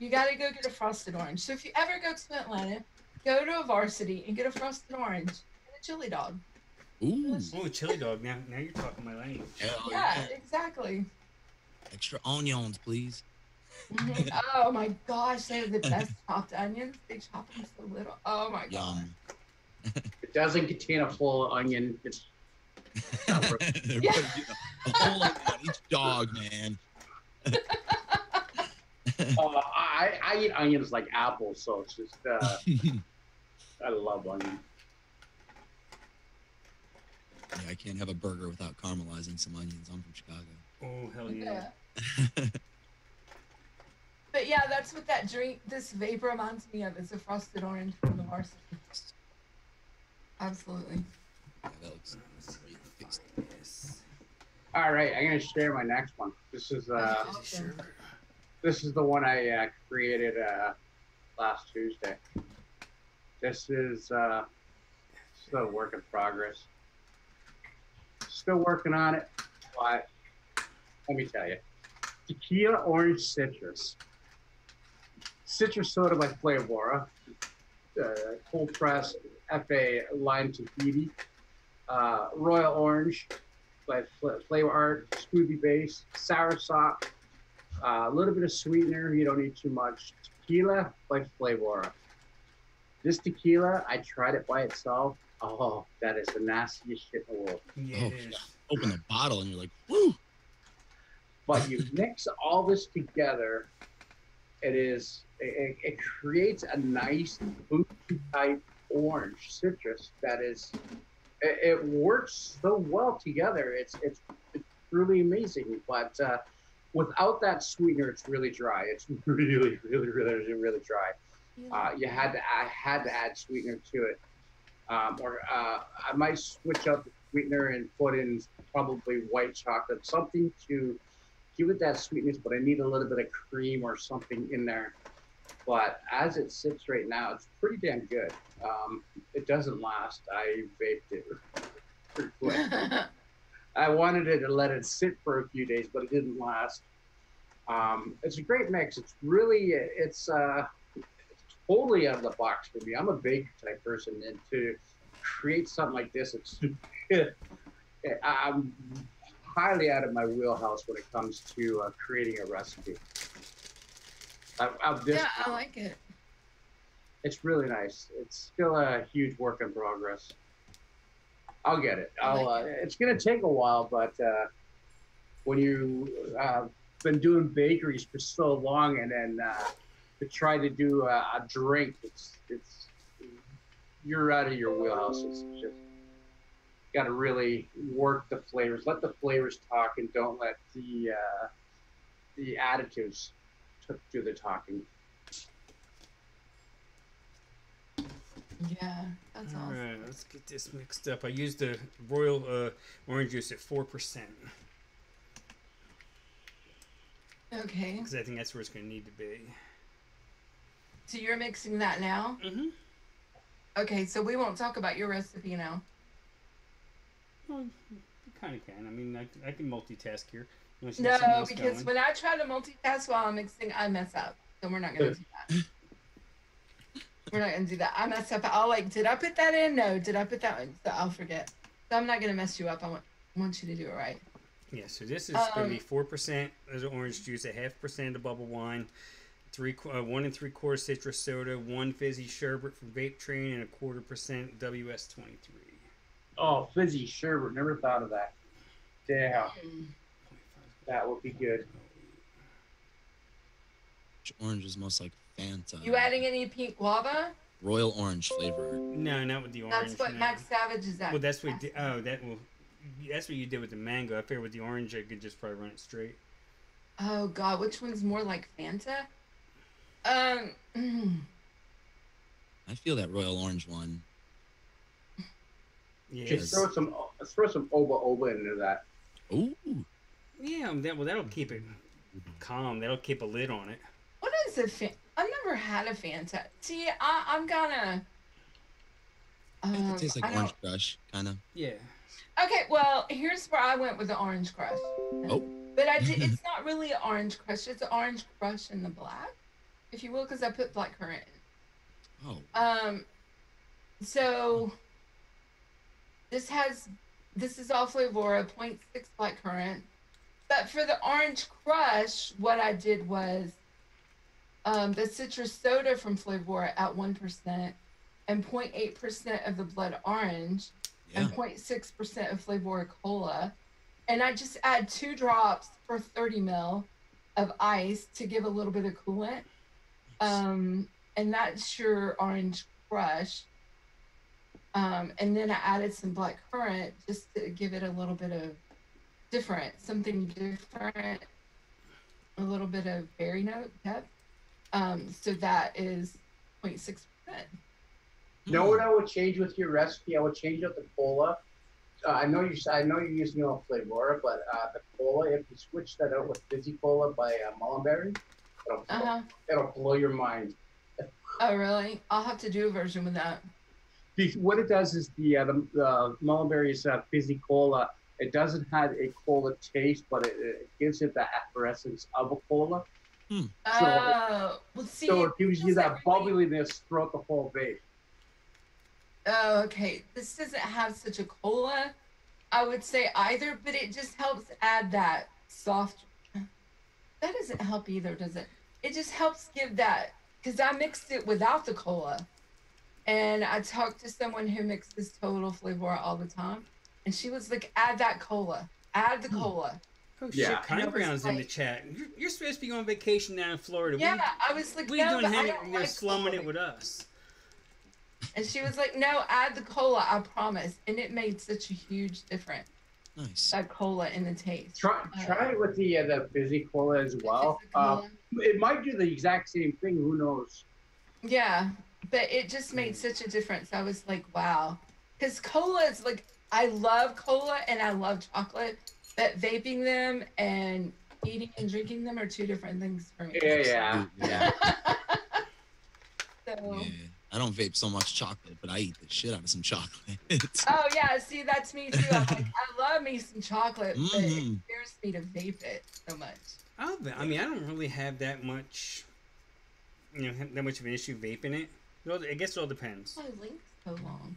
You got to go get a frosted orange. So if you ever go to Atlanta, go to a Varsity and get a frosted orange and a chili dog. Ooh. Oh, chili dog. Now you're talking my language. Yeah, exactly. Extra onions, please. Mm-hmm. Oh my gosh, they have the best chopped onions. They chop them so little. Oh my god. It doesn't contain a full onion. It's yeah. A whole onion on each dog, man. I eat onions like apples, so it's just I love onions. Yeah, I can't have a burger without caramelizing some onions. I'm from Chicago. Oh, hell yeah. But yeah, that's what that drink, this vape reminds me of. It's a frosted orange from the varsity. Absolutely. Yeah, that looks really tasty. Yes. All right, I'm gonna share my next one. This is Awesome. this is the one I created last Tuesday. This is still a work in progress. Still working on it, but let me tell you, tequila orange citrus, citrus soda by Flavora, cold press FA lime Tahiti, royal orange by Flavor Art, smoothie base, soursop, a little bit of sweetener. You don't need too much. Tequila by Flavora. This tequila, I tried it by itself. Oh, that is the nastiest shit in the world. Yeah, Oh, it yeah. is. Open the bottle and you're like, woo! But you mix all this together, it creates a nice boozy type orange citrus that is, it works so well together. It's really amazing. But without that sweetener, it's really dry. It's really dry. I had to add sweetener to it, or I might switch up the sweetener and put in probably white chocolate, something to give it that sweetness. But I need a little bit of cream or something in there. But as it sits right now, it's pretty damn good. It doesn't last. I vaped it pretty quick. I wanted it to let it sit for a few days, but it didn't last. It's a great mix. It's really, it's totally out of the box for me. I'm a baker type person, and to create something like this, I'm highly out of my wheelhouse when it comes to creating a recipe. Yeah, I like it. It's really nice. It's still a huge work in progress. I'll get it. It's gonna take a while, but when you been doing bakeries for so long, and then to try to do a drink, it's you're out of your wheelhouse. It's just got to really work the flavors. Let the flavors talk, and don't let the additives do the talking. Yeah, that's awesome. All right, let's get this mixed up. I used the royal orange juice at 4%. Okay. Because I think that's where it's going to need to be. So you're mixing that now? Mm-hmm. Okay, so we won't talk about your recipe now. Well, you kind of can. I mean, I can multitask here. No, because when I try to multitask while I'm mixing, I mess up. So we're not going to do that. We're not going to do that. I mess up. I'll did I put that in? No. Did I put that in? So I'll forget. So I'm not going to mess you up. I want you to do it right. Yeah, so this is going to be 4% as orange juice, a 0.5% of bubble wine, 1 3/4 citrus soda, 1 fizzy sherbet from Vape Train, and 1/4% WS-23. Oh, fizzy sherbet. Never thought of that. Damn. That would be good. Which orange is most like Fanta? You adding any pink guava? Royal orange flavor. No, not with the orange. That's what no. Max Savage is at. Well, that's what. That's what you did with the mango. I figured with the orange, I could just probably run it straight. Oh God, which one's more like Fanta? I feel that royal orange one. Yeah. Just throw some oba into that. Ooh. Yeah, that'll keep it calm. That'll keep a lid on it. What is a I've never had a Fanta. See, I'm gonna. It tastes like Orange Crush, kind of. Yeah. Okay, well, here's where I went with the Orange Crush. Oh. But it's not really an Orange Crush. It's an Orange Crush in the black, if you will, because I put blackcurrant in. Oh. So this is all Flavora, 0.6 blackcurrant. But for the Orange Crush, what I did was the citrus soda from Flavora at 1% and 0.8% of the blood orange and 0.6% of Flavora Cola. And I just add 2 drops per 30 ml of ice to give a little bit of coolant. And that's your Orange Crush. And then I added some black currant just to give it a little bit of something different, a little bit of berry note depth. So that is 0.6%. You know what I would change with your recipe? I would change out the cola. I know you're using it on Flavora, but the cola, if you switch that out with Fizzy Cola by Mullenberry, it'll blow your mind. Oh, really? I'll have to do a version with that. What it does is the Mullenberry's Fizzy Cola, it doesn't have a cola taste, but it gives it the effervescence of a cola. Well, see, so it gives you that bubbliness throughout the whole vape. Oh, okay. This doesn't have such a cola, I would say, either, but it just helps add that soft. That doesn't help either, does it? It just helps give that, because I mixed it without the cola. And I talked to someone who mixes Total Flavor all the time, and she was like, add that cola. Add the cola. Oh, shit. Kind Brown's in the chat. You're supposed to be on vacation down in Florida. Yeah, I was like, we no, doing you're slumming it with us. And she was like, no, add the cola, I promise. And it made such a huge difference. Nice. That cola in the taste. Try it with the Fizzy Cola as well. It might do the exact same thing. Who knows? Yeah, but it just made such a difference. I was like, wow. Because cola is like, I love cola and I love chocolate, but vaping them and eating and drinking them are two different things for me. Yeah. So... Yeah. I don't vape so much chocolate, but I eat the shit out of some chocolate. Oh, yeah. See, that's me, too. I'm like, I love me some chocolate, but it scares me to vape it so much. I mean, I don't really have that much, that much of an issue vaping it. Well, I guess it all depends. My link's so long.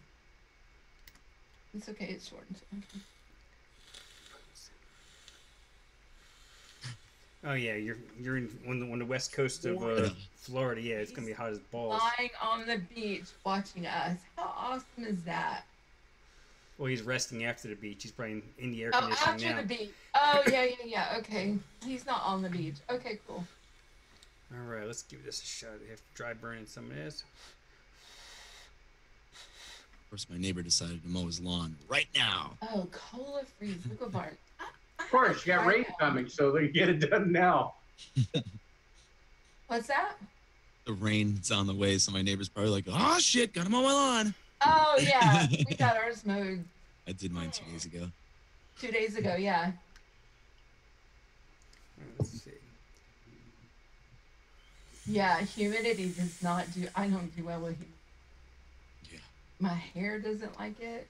It's okay. It's shortened. Okay. Oh yeah, you're on the west coast of Florida. Yeah, it's gonna be hot as balls. Lying on the beach watching us. How awesome is that? Well, he's resting after the beach. He's probably in the air conditioning now. After the beach. Oh yeah. Okay, he's not on the beach. Okay, cool. All right, let's give this a shot. I have to dry burning some of this. Of course, my neighbor decided to mow his lawn right now. Oh, cola freeze. Look at Bart. Of course, you got rain coming, so they get it done now. What's that? The rain's on the way, so my neighbor's probably like, oh shit, gotta mow my lawn. Oh yeah, we got ours mowed. I did mine 2 days ago. 2 days ago, yeah. Let's see. Yeah, humidity does not do. I don't do well with humidity. Yeah. My hair doesn't like it.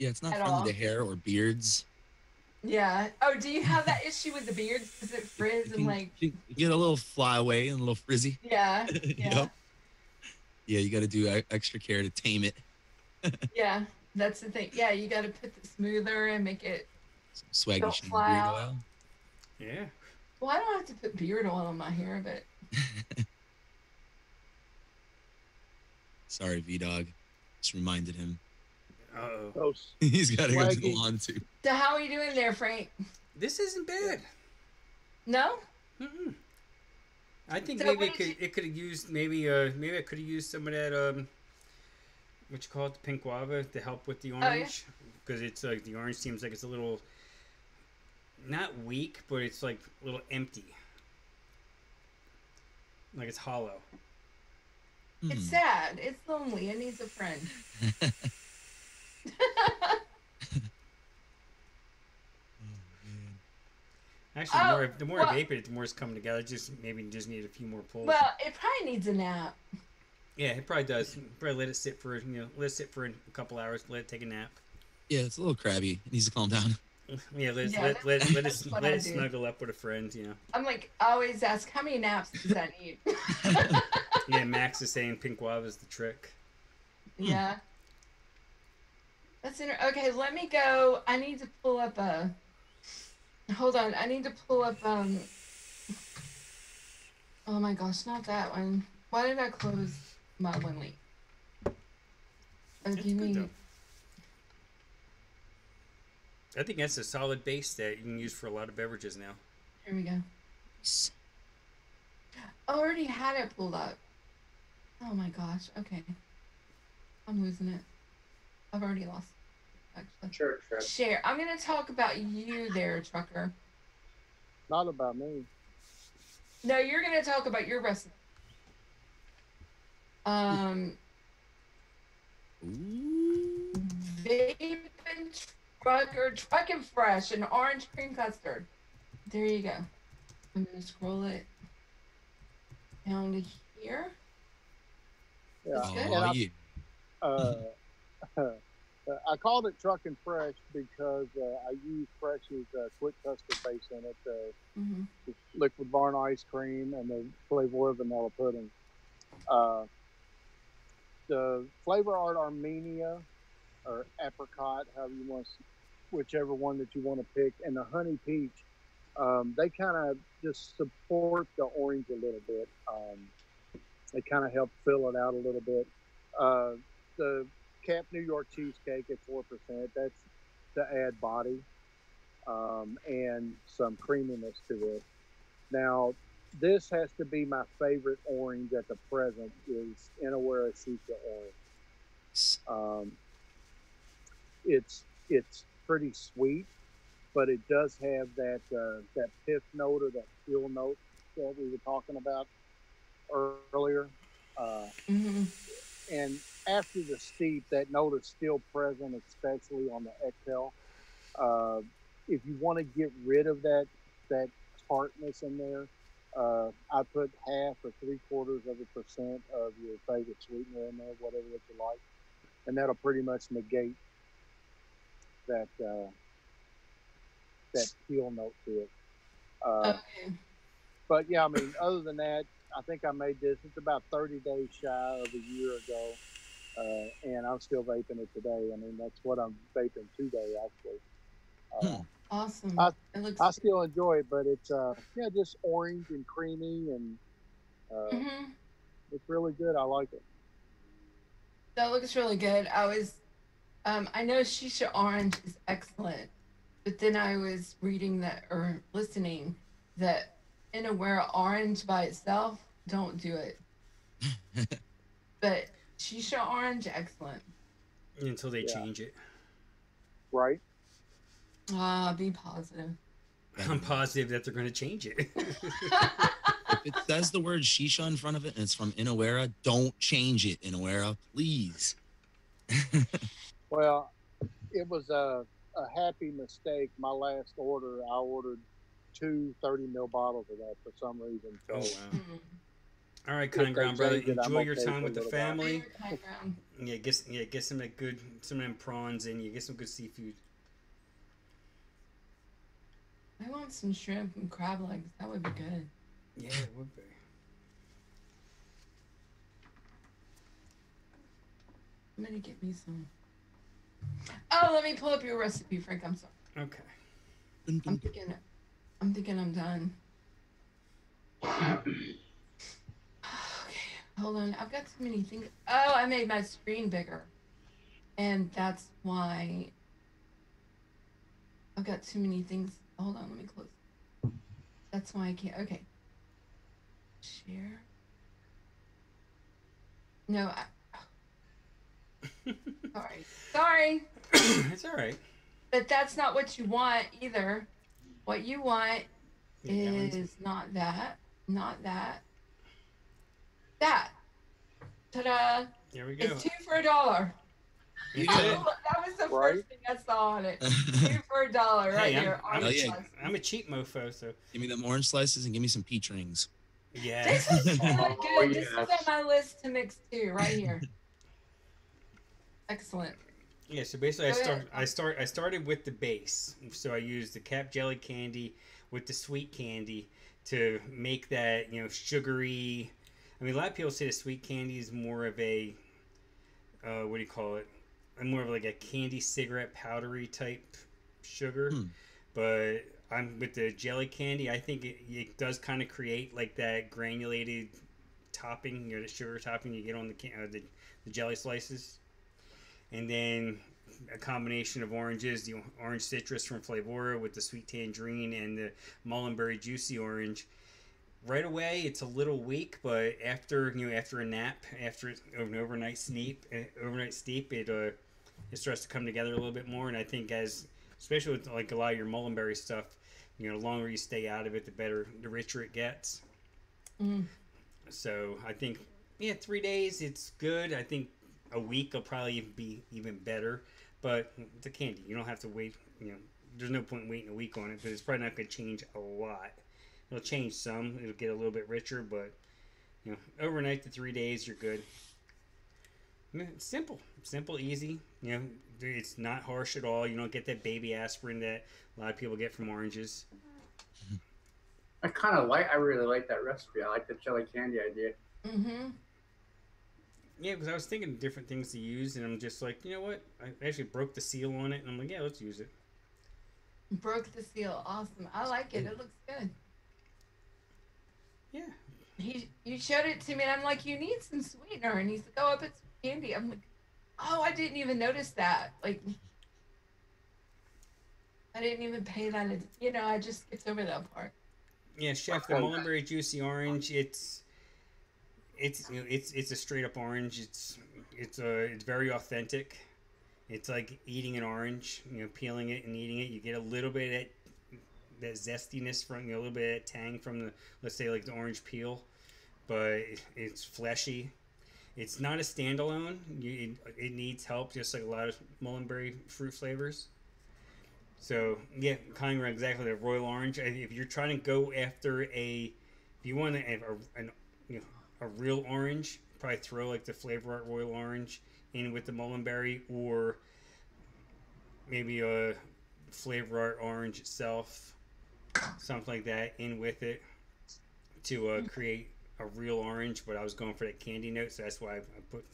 Yeah, it's not friendly to hair or beards. Yeah. Oh, do you have that issue with the beards? Does it frizz and like... You get a little flyaway and a little frizzy. Yeah. Yep. Yeah, you got to do extra care to tame it. Yeah, that's the thing. Yeah, you got to put the smoother and make it... Some swaggy sheen beard oil. Yeah. Well, I don't have to put beard oil on my hair, but... Sorry, V-Dog. Just reminded him. Uh-oh. He's got to go to the lawn, too. So how are you doing there, Frank? This isn't bad. No? Mm-mm. I think so maybe it could have used maybe I could have used some of that what you call it, the pink guava to help with the orange, because it's like the orange seems like it's a little not weak, but it's like a little empty, like it's hollow. It's sad. It's lonely. It needs a friend. Actually, the more I vape it, the more it's coming together. Just need a few more pulls. Well, it probably needs a nap. Yeah, it probably does. Probably let it sit for a couple hours. Let it take a nap. Yeah, it's a little crabby. It needs to calm down. Yeah, let it snuggle up with a friend. I'm like, I always ask, how many naps does that need? Yeah, Max is saying pink guava is the trick. Yeah. That's okay. Let me go. I need to pull up a. Hold on. I need to pull up oh my gosh, not that one. Why did I close my one link? Oh, do you mean? I think that's a solid base that you can use for a lot of beverages now. Here we go. I already had it pulled up. Oh my gosh. Okay. I'm losing it. I've already lost it, actually. Sure. Share. I'm going to talk about you there, Trucker. Not about me. No, you're going to talk about your recipe. Vape and truck and fresh and orange cream custard. There you go. I'm going to scroll it down to here. Yeah. That's good. I called it Truck and Fresh because I used Fresh's quick custard base in it, liquid barn ice cream, and the Flavor vanilla pudding. The Flavor Art Armenia or apricot, however you want, whichever one that you want to pick, and the honey peach, they kind of just support the orange a little bit. They kind of help fill it out a little bit. The Camp New York cheesecake at 4%. That's to add body and some creaminess to it. Now, this has to be my favorite orange at the present is Inawera Shisha orange. It's pretty sweet, but it does have that that pith note or that peel note that we were talking about earlier. And after the steep, that note is still present, especially on the exhale. If you want to get rid of that tartness in there, I put 1/2 or 3/4% of your favorite sweetener in there, whatever that you like, and that'll pretty much negate that that peel note to it. Okay. But yeah, I mean, other than that, I think I made this. It's about 30 days shy of a year ago, and I'm still vaping it today. I mean, that's what I'm vaping today, actually. Awesome. I still enjoy it, but it's yeah, just orange and creamy, and it's really good. I like it. That looks really good. I know Shisha Orange is excellent, but then I was reading that or listening that Inawera Orange by itself, don't do it. But Shisha Orange, excellent. Until they change it. Right. Be positive. I'm positive that they're going to change it. If it says the word Shisha in front of it and it's from Inawera, don't change it, Inawera, please. Well, it was a happy mistake. My last order, I ordered 2 30-ml bottles of that for some reason. So, oh, wow. All right, Kind Ground brother. Enjoy your time with the family. Yeah, get some of them prawns in you. Get some good seafood. I want some shrimp and crab legs. That would be good. Yeah, it would be. I'm gonna get me some. Oh, let me pull up your recipe, Frank. I'm sorry. Okay. I'm thinking I'm done. Okay, hold on. I've got too many things. Oh, I made my screen bigger, and that's why I've got too many things. Hold on, let me close. That's why I can't. Okay. Share. No, Sorry. It's all right. But that's not what you want either. What you want is not that. That. Ta-da. There we go. It's 2 for $1. That was the first thing I saw on it. 2 for $1 right here. I'm a cheap mofo, so give me them orange slices and give me some peach rings. Yeah. This is really good. This is on my list to mix too, right here. Excellent. Yeah, so basically I started with the base. So I used the cap jelly candy with the sweet candy to make that, sugary. I mean, a lot of people say the sweet candy is more of a what do you call it? More of like a candy cigarette powdery type sugar. But I'm with the jelly candy. I think it does kind of create like that granulated topping, the sugar topping you get on the jelly slices. And then a combination of oranges, the orange citrus from Flavora with the sweet tangerine and the mullenberry juicy orange. right away it's a little weak, but after after a nap, after an overnight steep, it starts to come together a little bit more. And I think especially with like a lot of your mullenberry stuff, the longer you stay out of it, the richer it gets. Mm. So I think 3 days it's good. I think a week will probably be even better. But it's a candy. You don't have to wait. There's no point waiting a week on it, but it's probably not going to change a lot. It'll change some. It'll get a little bit richer, but overnight to 3 days, you're good. It's simple, easy. It's not harsh at all. You don't get that baby aspirin that a lot of people get from oranges. I really like that recipe. I like the jelly candy idea. Mm-hmm. Yeah, because I was thinking of different things to use, and I'm just like, you know what? I actually broke the seal on it, and I'm like, yeah, let's use it. Broke the seal. Awesome. I like it. It looks good. Yeah. You showed it to me, and I'm like, you need some sweetener. And he's like, oh, I put some candy. I'm like, oh, I didn't even notice that. Like, I didn't even pay that. I just skipped over that part. Yeah, Chef, the mulberry juicy orange. It's a straight up orange. It's very authentic. It's like eating an orange. Peeling it and eating it. You get a little bit of that zestiness from a little bit of that tang from the, let's say, like the orange peel, but it's fleshy. It's not a standalone. It needs help, just like a lot of mulberry fruit flavors. So yeah, kind of exactly the royal orange. If you're trying to go after if you want to have a real orange, probably throw like the Flavor Art Royal Orange in with the mulberry, or maybe a Flavor Art Orange itself, something like that, in with it to create a real orange. But I was going for that candy note, so that's why I put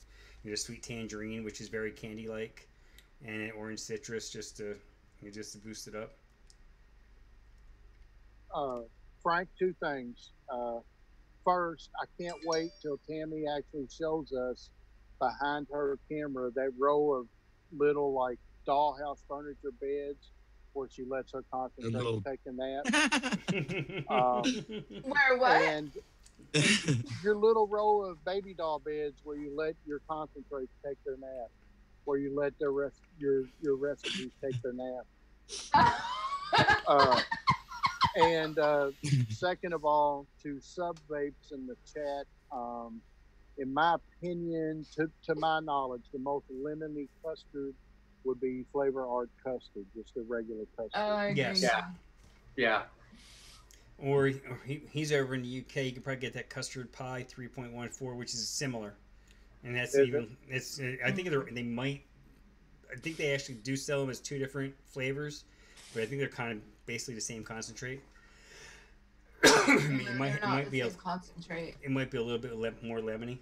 sweet tangerine, which is very candy like, and orange citrus just to boost it up. Frank, two things. First, I can't wait till Tammy actually shows us behind her camera that row of little like dollhouse furniture beds where she lets her concentrate take a nap. Where what? And your little row of baby doll beds where you let your concentrates take their nap, where you let your recipes take their nap. And second of all, to sub vapes in the chat, in my opinion, to my knowledge, the most lemony custard would be Flavor Art custard, just a regular custard. Oh, I agree. Yes. Yeah. Or he's over in the UK. You can probably get that custard pie 3.14, which is similar, and that's it's. I think I think they actually do sell them as two different flavors, but I think they're kind of basically the same concentrate. It might be concentrate. It might be a little bit more lemony.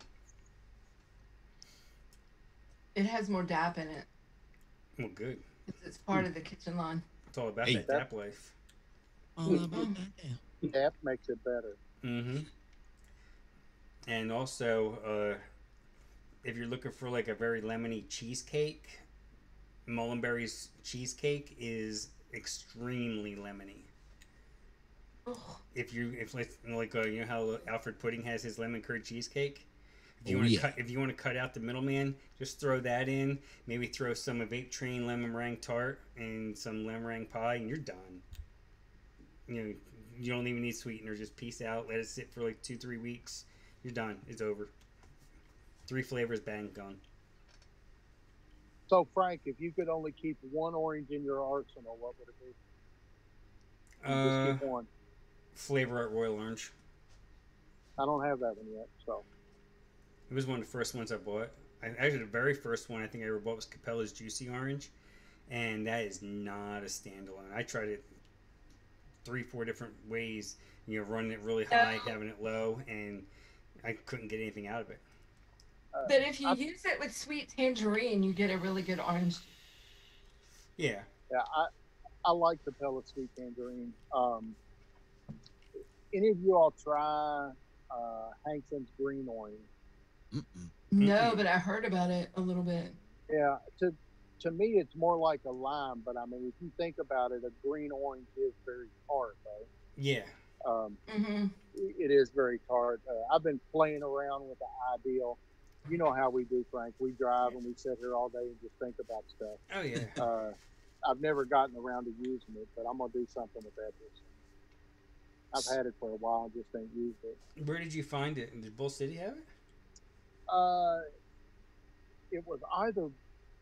It has more DAP in it. Well, good. It's part of the kitchen line. It's all about that DAP life. All about that. DAP makes it better. Mm-hmm. And also, if you're looking for like a very lemony cheesecake, Mullenberry's cheesecake is extremely lemony. If like how Alfred Pudding has his lemon curd cheesecake, if you want to cut out the middleman, just throw that in. Maybe throw some Vape Train lemon meringue tart and some lemon meringue pie, and you're done. You don't even need sweetener. Just peace out. Let it sit for like 2-3 weeks. You're done. It's over. 3 flavors, bang, gone. So Frank, if you could only keep one orange in your arsenal, what would it be? Just keep one. Flavor Art Royal Orange. I don't have that one yet, so. It was one of the first ones I bought. Actually, the very first one I think I ever bought was Capella's Juicy Orange, and that is not a standalone. I tried it 3-4 different ways, running it really high, having it low, and I couldn't get anything out of it. But if you use it with sweet tangerine, you get a really good orange. Yeah. Yeah, I like Capella's sweet tangerine. Any of you all try Hankson's green orange? No, but I heard about it a little bit. Yeah, to me, it's more like a lime, but I mean, if you think about it, a green orange is very tart, right? Yeah. It is very hard. I've been playing around with the ideal. You know how we do, Frank. We drive and we sit here all day and just think about stuff. Oh yeah. I've never gotten around to using it, but I'm gonna do something with that. I've had it for a while, just ain't used it. Where did you find it? Did Bull City have it? Uh, it was either,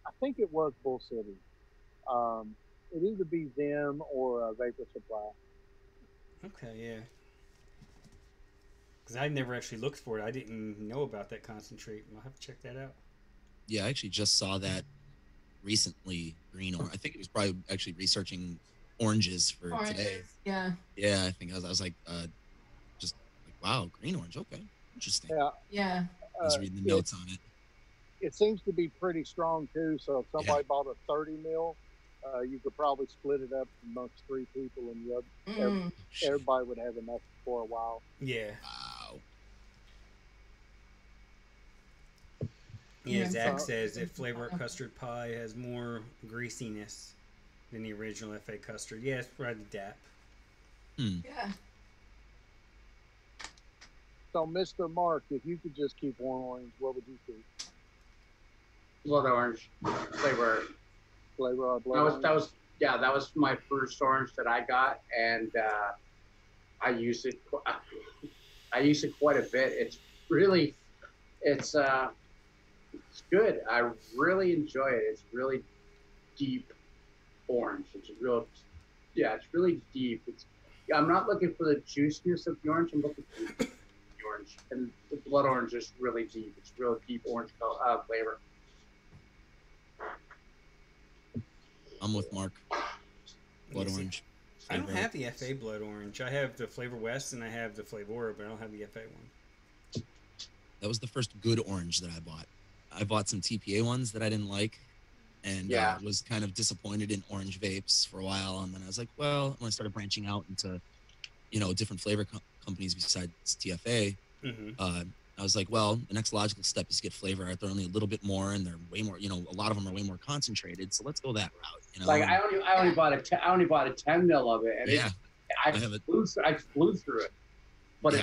I think it was Bull City. It'd either be them or Vapor Supply. Okay, yeah. Because I never actually looked for it. I didn't know about that concentrate. I'll have to check that out. Yeah, I actually just saw that recently. Green orange. I think it was probably actually researching oranges for today. Yeah. Yeah, I think I was like, just like, wow, green orange. Okay, interesting. Yeah. I was reading the notes on it. It seems to be pretty strong too. So if somebody bought a 30 mil, you could probably split it up amongst 3 people, and everybody would have enough for a while. Yeah. Wow. Yeah, Zach says that Flavor Custard Pie has more greasiness than the original FA custard. Yeah, it's probably the DAP. Yeah. So, Mr. Mark, if you could just keep one orange, what would you keep? Blood orange flavor. Blood orange. That was my first orange that I got, and I use it. I use it quite a bit. It's good. I really enjoy it. It's really deep orange. It's really deep. I'm not looking for the juiciness of the orange. I'm looking for the orange, and the blood orange is really deep. It's real deep orange flavor. I'm with Mark. Blood orange. I don't have the FA blood orange. I have the Flavor West and I have the Flavor, but I don't have the FA one. That was the first good orange that I bought. I bought some TPA ones that I didn't like, and was kind of disappointed in orange vapes for a while. And then I was like, well, when I started branching out into, different flavor companies besides TFA, I was like, well, the next logical step is to get flavor out there only a little bit more, and they're way more, a lot of them are way more concentrated. So let's go that route. Like I only bought a 10 mil of it, and I flew through it. But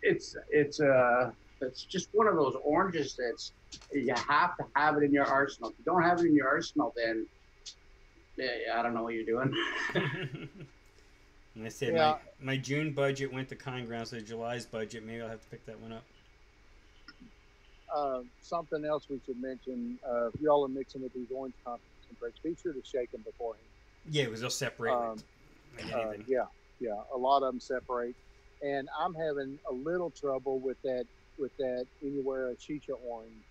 it's just one of those oranges that's you have to have it in your arsenal. If you don't have it in your arsenal, then I don't know what you're doing. And I said my June budget went to Kind Ground, so July's budget, maybe I'll have to pick that one up. Something else we should mention, if y'all are mixing with these orange concentrates, be sure to shake them beforehand. Yeah, because they'll separate. A lot of them separate. And I'm having a little trouble with that anywhere a shisha orange.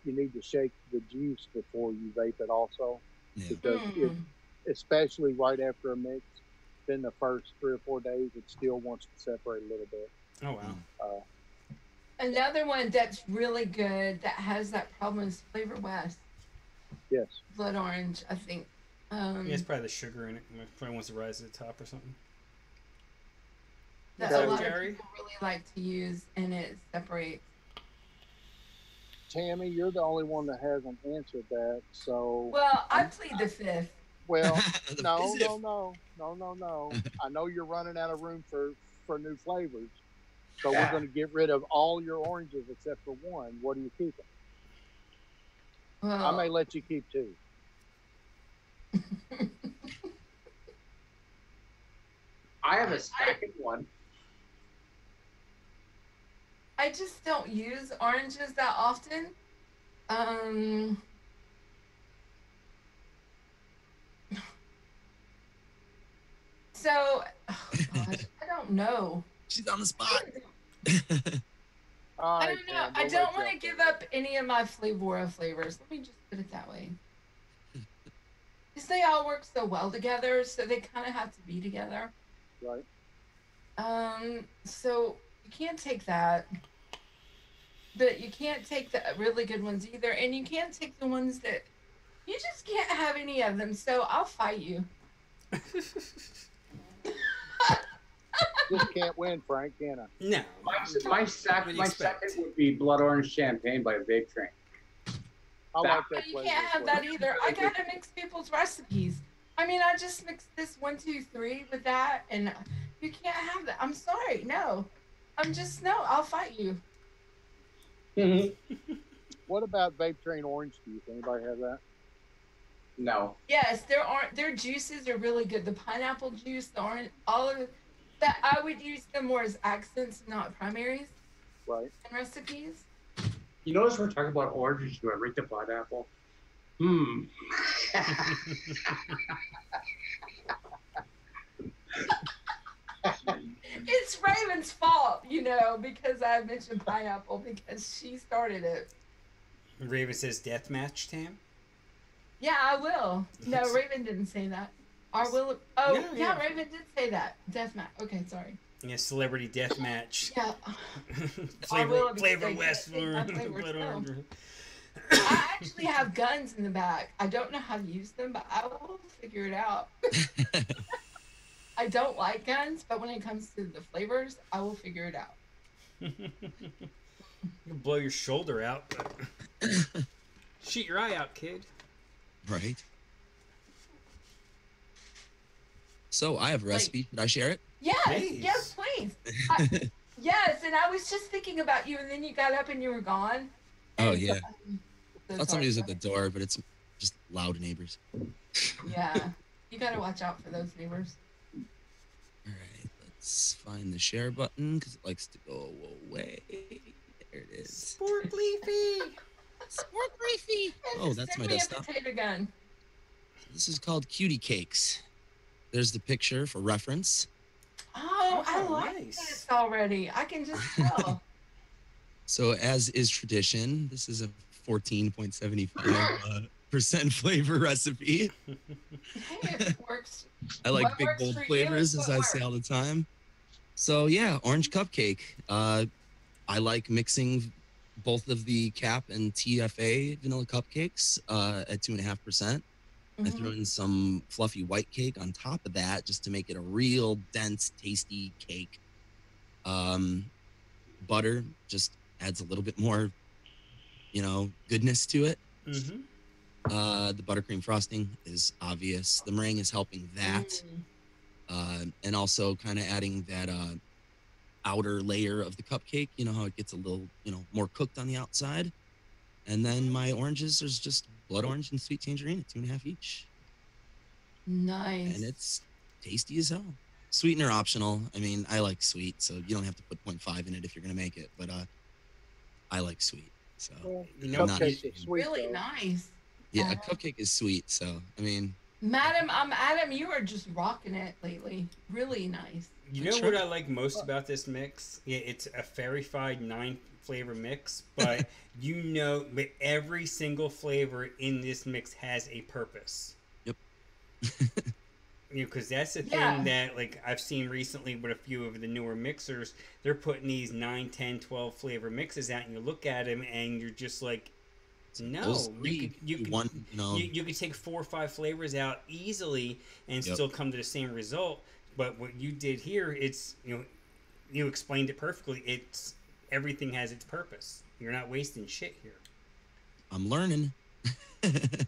You need to shake the juice before you vape it also. Yeah. Because especially right after a mix, then the first 3 or 4 days, it still wants to separate a little bit. Oh, wow. Another one that's really good that has that problem is Flavor West. Yes. Blood orange, I think. It's probably the sugar in it. It probably wants to rise to the top or something. That a lot of people really like to use, and it separates. Tammy, you're the only one that hasn't answered that, so... Well, I plead the fifth. Well, no. I know you're running out of room for new flavors, so we're going to get rid of all your oranges except for one. What are you keeping? Well, I may let you keep 2. I have a second one. I just don't use oranges that often. So, oh gosh, I don't know. She's on the spot. I don't know. I don't want to give up any of my Flavora flavors. Let me just put it that way. Because they all work so well together, so they kind of have to be together. Right. So you can't take that. But you can't take the really good ones either. And you can't take the ones that... You just can't have any of them, so I'll fight you. Just can't win, Frank, can I? No. My second would be Blood Orange Champagne by Vape Train. I like that you can't have that either. I gotta mix people's recipes. I mean, I just mixed this 1, 2, 3 with that, and you can't have that. I'm sorry. No. No, I'll fight you. What about Vape Train orange juice? Anybody have that? No. Yes, their juices are really good. The pineapple juice, the orange, all of it. That I would use them more as accents, not primaries. Right. In recipes. You notice we're talking about oranges, you rate the pineapple. It's Raven's fault, because I mentioned pineapple because she started it. Raven says deathmatch, Tam. Yeah, I will. No, Raven didn't say that. Or will? Oh, yeah, Raven did say that. Deathmatch. Okay, sorry. Yeah, celebrity deathmatch. Yeah. Flavor West. I actually have guns in the back. I don't know how to use them, but I will figure it out. I don't like guns, but when it comes to the flavors, I will figure it out. You'll blow your shoulder out, but shoot your eye out, kid. Right. So I have a recipe. Should I share it? Yes, please. Yes, and I was just thinking about you, and then you got up and you were gone. Oh, yeah. I thought somebody was at the door, but it's just loud neighbors. Yeah. You got to watch out for those neighbors. All right. Let's find the share button because it likes to go away. There it is. Sport Leafy. Sport Leafy. Oh, that's my desktop. Potato gun. This is called Cutie Cakes. There's the picture for reference. Oh, I like this already. I can just tell. So, as is tradition, this is a 14.75% flavor recipe. Hey, it works. I like big, bold flavors, as I say all the time. So, yeah, orange cupcake. I like mixing both of the cap and TFA vanilla cupcakes at 2.5%. I throw in some fluffy white cake on top of that just to make it a real dense, tasty cake. Butter just adds a little bit more, goodness to it. The buttercream frosting is obvious. The meringue is helping that. And also kind of adding that outer layer of the cupcake. You know how it gets a little, more cooked on the outside. And then my oranges, there's just blood orange and sweet tangerine at 2.5 each. Nice. And it's tasty as hell. Sweetener optional. I mean, I like sweet, so you don't have to put 0.5 in it if you're going to make it. But I like sweet. So cupcakes are sweet. Really nice. Yeah, a cupcake is sweet. So, I mean. Madam, Adam, you are just rocking it lately. Really nice. You know what I like most about this mix? Yeah, it's a fairy-fied 9-flavor mix, but but every single flavor in this mix has a purpose. Yep. Because that's the thing that I've seen recently with a few of the newer mixers. They're putting these 9, 10, 12 flavor mixes out, and you look at them, and you're just like, no, you could take 4 or 5 flavors out easily and still come to the same result. But what you did here, it's you explained it perfectly. It's everything has its purpose. You're not wasting shit here. I'm learning. The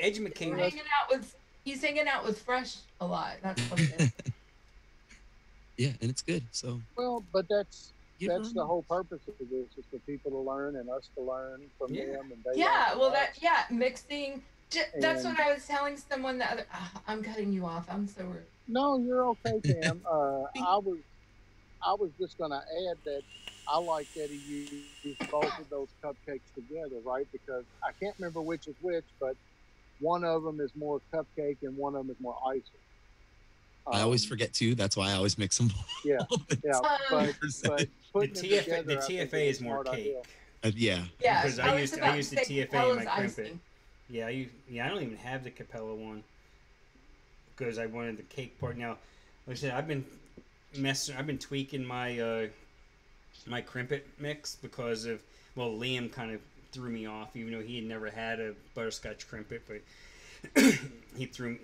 educator. He's hanging out with Fresh a lot. That's what it is. Yeah, and it's good. So but that's the whole purpose of this, is for people to learn and us to learn from them. And they mixing. That's what I was telling someone the other. I'm cutting you off. I'm so rude. No, you're okay, Tam. I was just gonna add that I like that he used both of those cupcakes together, right? Because I can't remember which is which, but one of them is more cupcake and one of them is more icing. I always forget too. That's why I always mix them both. Yeah. But the TFA is more cake. Yeah. Because I used the TFA in my crimpet. Yeah, I don't even have the Capella one because I wanted the cake part. Now, like I said, I've been tweaking my my crimpet mix because of Liam kind of threw me off, even though he had never had a butterscotch crimpet, but he threw,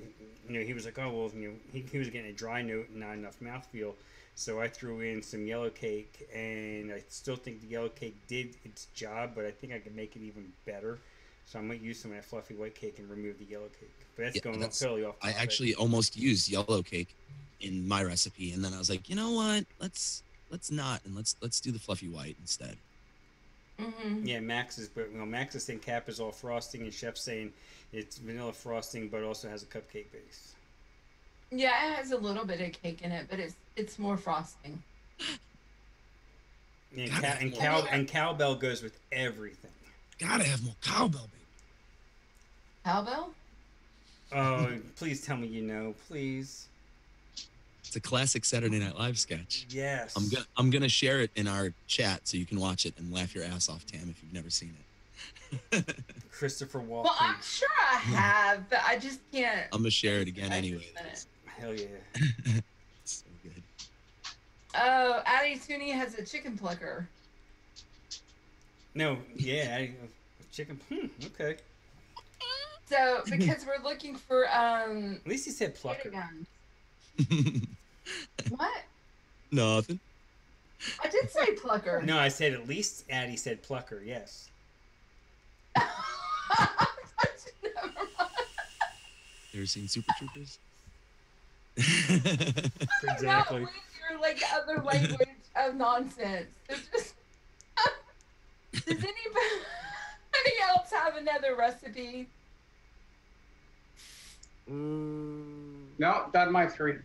he was like, oh well, he was getting a dry note and not enough mouthfeel, so I threw in some yellow cake, and I still think the yellow cake did its job, but I think I could make it even better. So I might use some of that fluffy white cake and remove the yellow cake. But that's Yeah, going totally off I topic. actually almost used yellow cake in my recipe, and then I was like, you know what? Let's not, and let's do the fluffy white instead. Mm-hmm. Yeah, Max is saying Cap is all frosting, and Chef's saying it's vanilla frosting, but also has a cupcake base. Yeah, it has a little bit of cake in it, but it's more frosting. And cowbell goes with everything. Gotta have more cowbell, baby. Cowbell? Oh, please tell me you know, please. It's a classic Saturday Night Live sketch. Yes. I'm gonna share it in our chat so you can watch it and laugh your ass off, Tam, if you've never seen it. Christopher Walken. Well, I'm sure I have, but I just can't. I'm gonna share it again anyway. Hell yeah. So good. Oh, Addie Tooney has a chicken plucker. No, yeah, chicken. Okay. So because we're looking for At least he said plucker. What? Nothing. I did say plucker. No, I said at least Addie said plucker. Yes. Never mind. You ever seen Super Troopers? Exactly. With your like other language of nonsense. Does anybody else have another recipe? No, done my 3.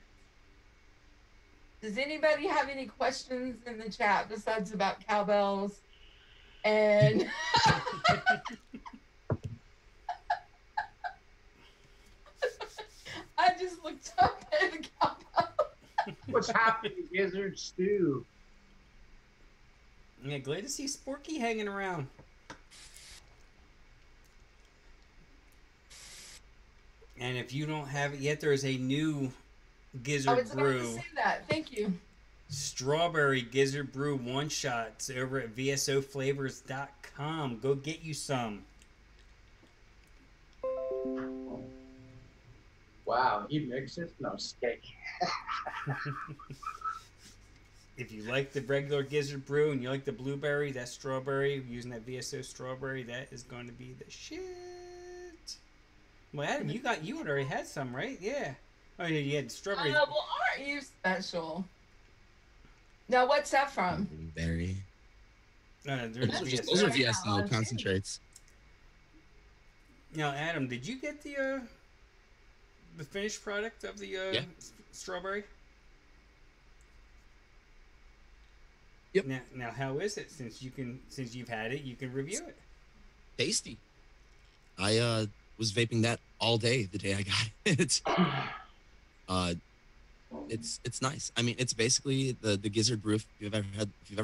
Does anybody have any questions in the chat besides about cowbells? And I just looked up at the cowbell. What's happening, Gizzard Stew? Yeah, glad to see Sporky hanging around. And if you don't have it yet, there is a new Gizzard I was Brew. about to say that. Thank you. Strawberry Gizzard Brew one shots over at vsoflavors.com. Go get you some. Wow, he mixed it? No, steak. If you like the regular Gizzard Brew and you like the blueberry, that strawberry, using that VSO strawberry, that is going to be the shit. Well, Adam, you already had some, right? Yeah. Oh, yeah, you had strawberry. Well, aren't you special? Now, what's that from? Blueberry. Those are VSO concentrates. Now, Adam, did you get the finished product of the strawberry? Yep. Now, how is it? Since you've had it, you can review it. Tasty. I was vaping that all day the day I got it. It's nice. I mean, it's basically the Gizzard Brew. If you've ever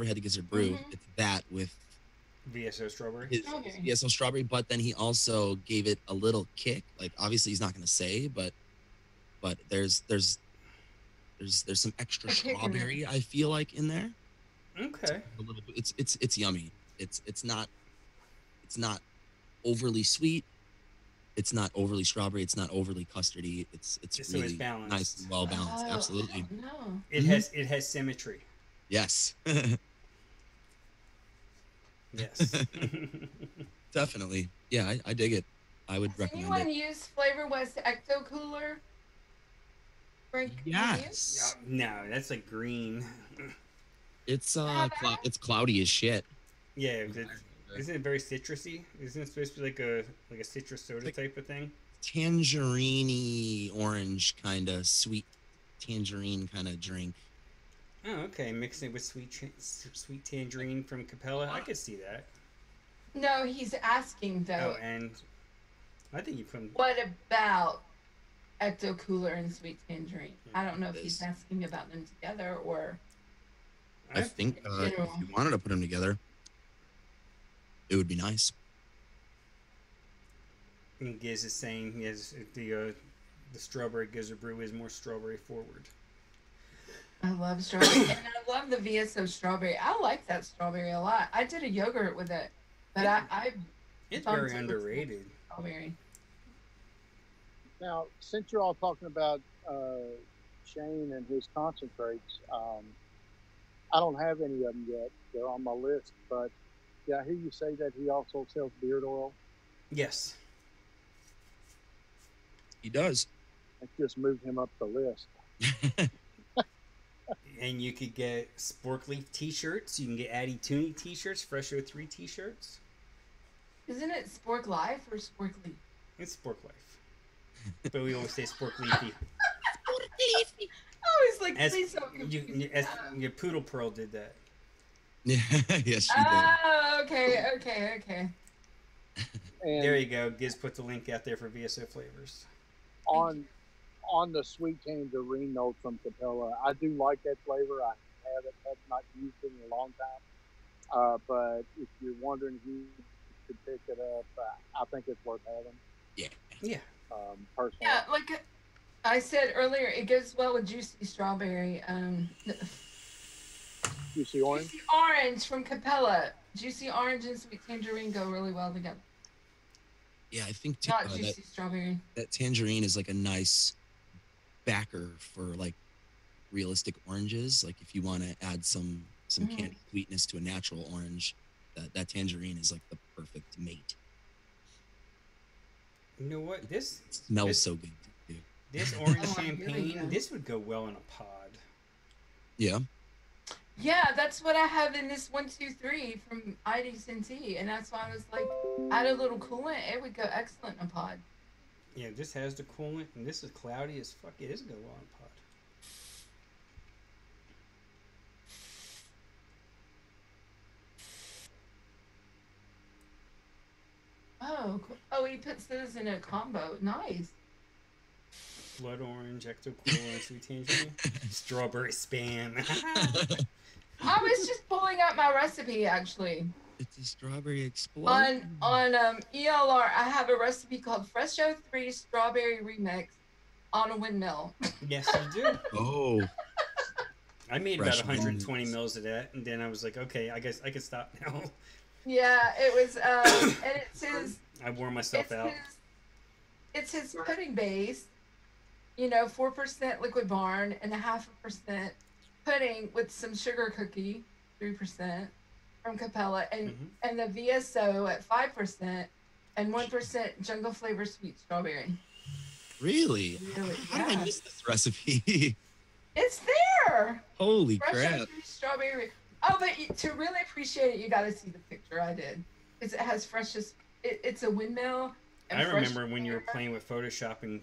had the Gizzard Brew, it's that with VSO strawberry. VSO strawberry, but then he also gave it a little kick. Like obviously he's not going to say, but there's some extra strawberry I feel like in there. Okay. It's yummy. It's not overly sweet. It's not overly strawberry. It's not overly custardy. It's really nice and well balanced. Absolutely. No. It has symmetry. Yes. Yes. Definitely. Yeah, I dig it. I would recommend anyone it. use Flavor West Ecto Cooler? Yes. No, that's like green. It's it's cloudy as shit. Yeah, isn't it very citrusy? Isn't it supposed to be like a citrus soda type of thing? Tangerine-y orange kind of sweet tangerine kind of drink. Oh, okay. Mixing it with sweet tangerine from Capella. I could see that. No, he's asking though. Oh, and I think you put. What about Ecto Cooler and Sweet Tangerine? I don't know if he's asking about them together or. I think if you wanted to put them together, it would be nice. And Giz is saying the strawberry Gizzard Brew is more strawberry forward. I love strawberry, and I love the VSO strawberry. I like that strawberry a lot. I did a yogurt with it, but it's very underrated. Strawberry. Now, since you're all talking about Shane and his concentrates, I don't have any of them yet. They're on my list, but yeah, I hear you say that he also sells beard oil. Yes. He does. Let's just move him up the list. And you could get Spork Leaf t-shirts. You can get Addy Tooney t-shirts, Fresh 03 t-shirts. Isn't it Spork Life or Spork Leaf? It's Spork Life. But we always say Spork Leafy. I was like, As, please don't your Poodle Pearl did that. Yes, she did. Oh, okay. And There you go. Giz put the link out there for VSO flavors. on the sweet tangerine note from Capella, I do like that flavor. I have not used it in a long time. But if you're wondering who could pick it up, I think it's worth having. Yeah. Personally. Yeah, like I said earlier, it goes well with juicy strawberry. Juicy orange? Juicy orange from Capella. Juicy orange and sweet tangerine go really well together. Yeah, I think Not juicy strawberry. that tangerine is like a nice backer for like realistic oranges. Like if you want to add some candy sweetness to a natural orange, that tangerine is like the perfect mate. You know what? This smells so good too. This orange champagne, this would go well in a pod. Yeah. Yeah, that's what I have in this 123 from IDCT, and that's why I was like, add a little coolant, it would go excellent in a pod. Yeah, this has the coolant, and this is cloudy as fuck. It is go well in a pod. Oh, cool. Oh, he puts those in a combo. Nice. Blood orange, ecto cool, sweet tangerine, strawberry spam. I was just pulling up my recipe actually. It's a strawberry explosion. On ELR, I have a recipe called Fresh 03 Strawberry Remix on a windmill. Yes, you do. Oh. I made about 120 mils of that, and then I was like, okay, I guess I can stop now. Yeah, it was, and it's his. I wore myself out. It's his pudding base, 4% liquid barn and 0.5% pudding with some sugar cookie, 3% from Capella, and the VSO at 5% and 1% jungle flavor sweet strawberry. Really? How did I miss this recipe? It's there. Holy Fresh crap! Strawberry. Oh, but to really appreciate it, you got to see the picture I did. It has freshest. It's a windmill. I remember when you were playing with Photoshop and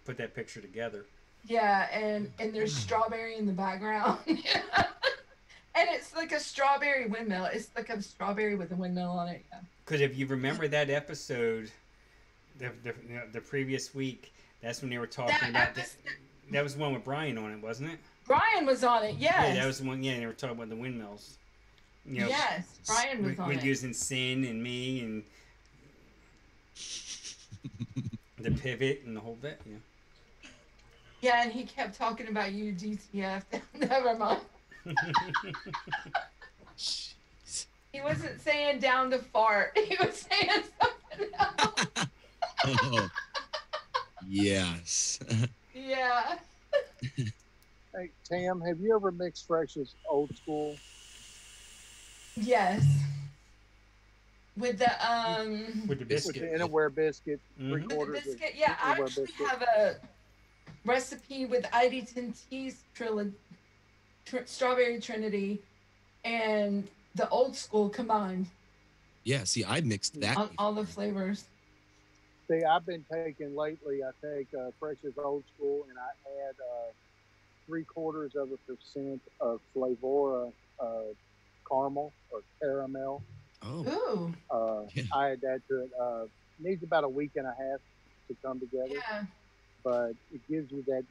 put that picture together. Yeah, and there's strawberry in the background. And it's like a strawberry windmill. It's like a strawberry with a windmill on it. Yeah. Because if you remember that episode, the previous week, that's when they were talking about that. That was the one with Brian on it, wasn't it? Brian was on it. Yes. Yeah, that was the one. Yeah, they were talking about the windmills. Yes, Brian was on it. With using Sin and me and the pivot and the whole bit. Yeah. Yeah, and he kept talking about you, DTF. Never mind. He wasn't saying down to fart. He was saying something else. Oh, yes. Yeah. Hey, Tam, have you ever mixed Fresh's old school? Yes. With the biscuit. With the Innerware biscuit, With the biscuit, yeah. I actually have a recipe with ID10T's Strawberry Trinity and the old school combined. Yeah, see, I mixed that. All the flavors. See, I've been taking lately, I take Fresh's old school and I add 0.75% of Flavora caramel or caramel. Oh. Ooh. I add that to it. Needs about a week and a half to come together. Yeah. But it gives you that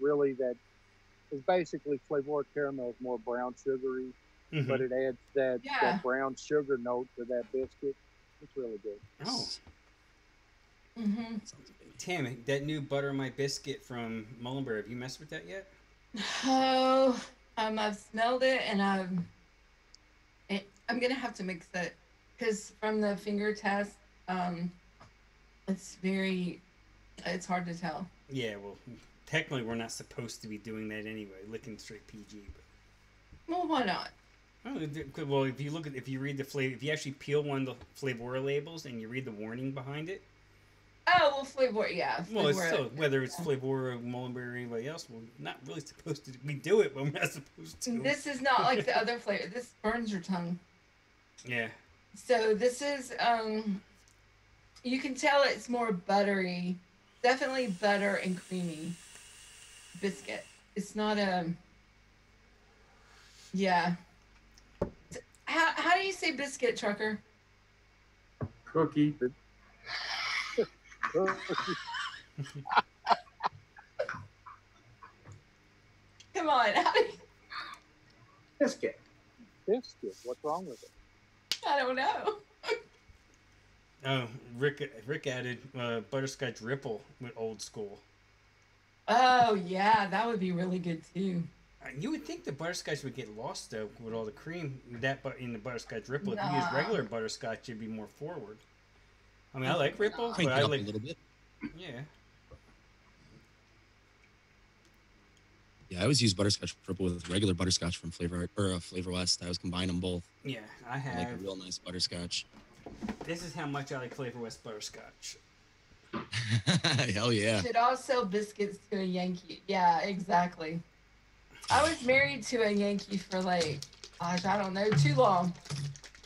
it's basically Flavora caramel is more brown sugary, but it adds that brown sugar note to that biscuit. It's really good. Oh. Mm-hmm. Tam, that new Butter My Biscuit from Mullenberry, have you messed with that yet? Oh, I've smelled it, and I'm gonna have to mix it because from the finger test, it's hard to tell. Yeah, well, technically we're not supposed to be doing that anyway, licking straight PG. But... Well, why not? Oh, well, if you read the flavor, if you actually peel one of the Flavora labels and you read the warning behind it, Oh, well, Flavor, yeah. Well, it's Flavor, still, whether it's Flavor or Mullenberry or anybody else, we're not really supposed to. We do it, but we're not supposed to. This is not like the other flavor. This burns your tongue. Yeah. So this is, you can tell it's more buttery. Definitely butter and creamy biscuit. It's not a, yeah. How do you say biscuit, Trucker? Cookie. Come on. How do you, Biscuit. Biscuit. What's wrong with it? I don't know. Oh, Rick added butterscotch ripple with old school. Oh, yeah. That would be really good, too. You would think the butterscotch would get lost, though, with all the cream in the butterscotch ripple. If you Nah. use regular butterscotch, it'd be more forward. I mean, I like ripple, Crank but it I up like... a little bit. Yeah. Yeah, I always use butterscotch ripple with regular butterscotch from Flavor West. I always combine them both. Yeah, I I have... like a real nice butterscotch. This is how much I like Flavor West butterscotch. Hell yeah. Should all sell biscuits to a Yankee. Yeah, exactly. I was married to a Yankee for like, gosh, I don't know, too long.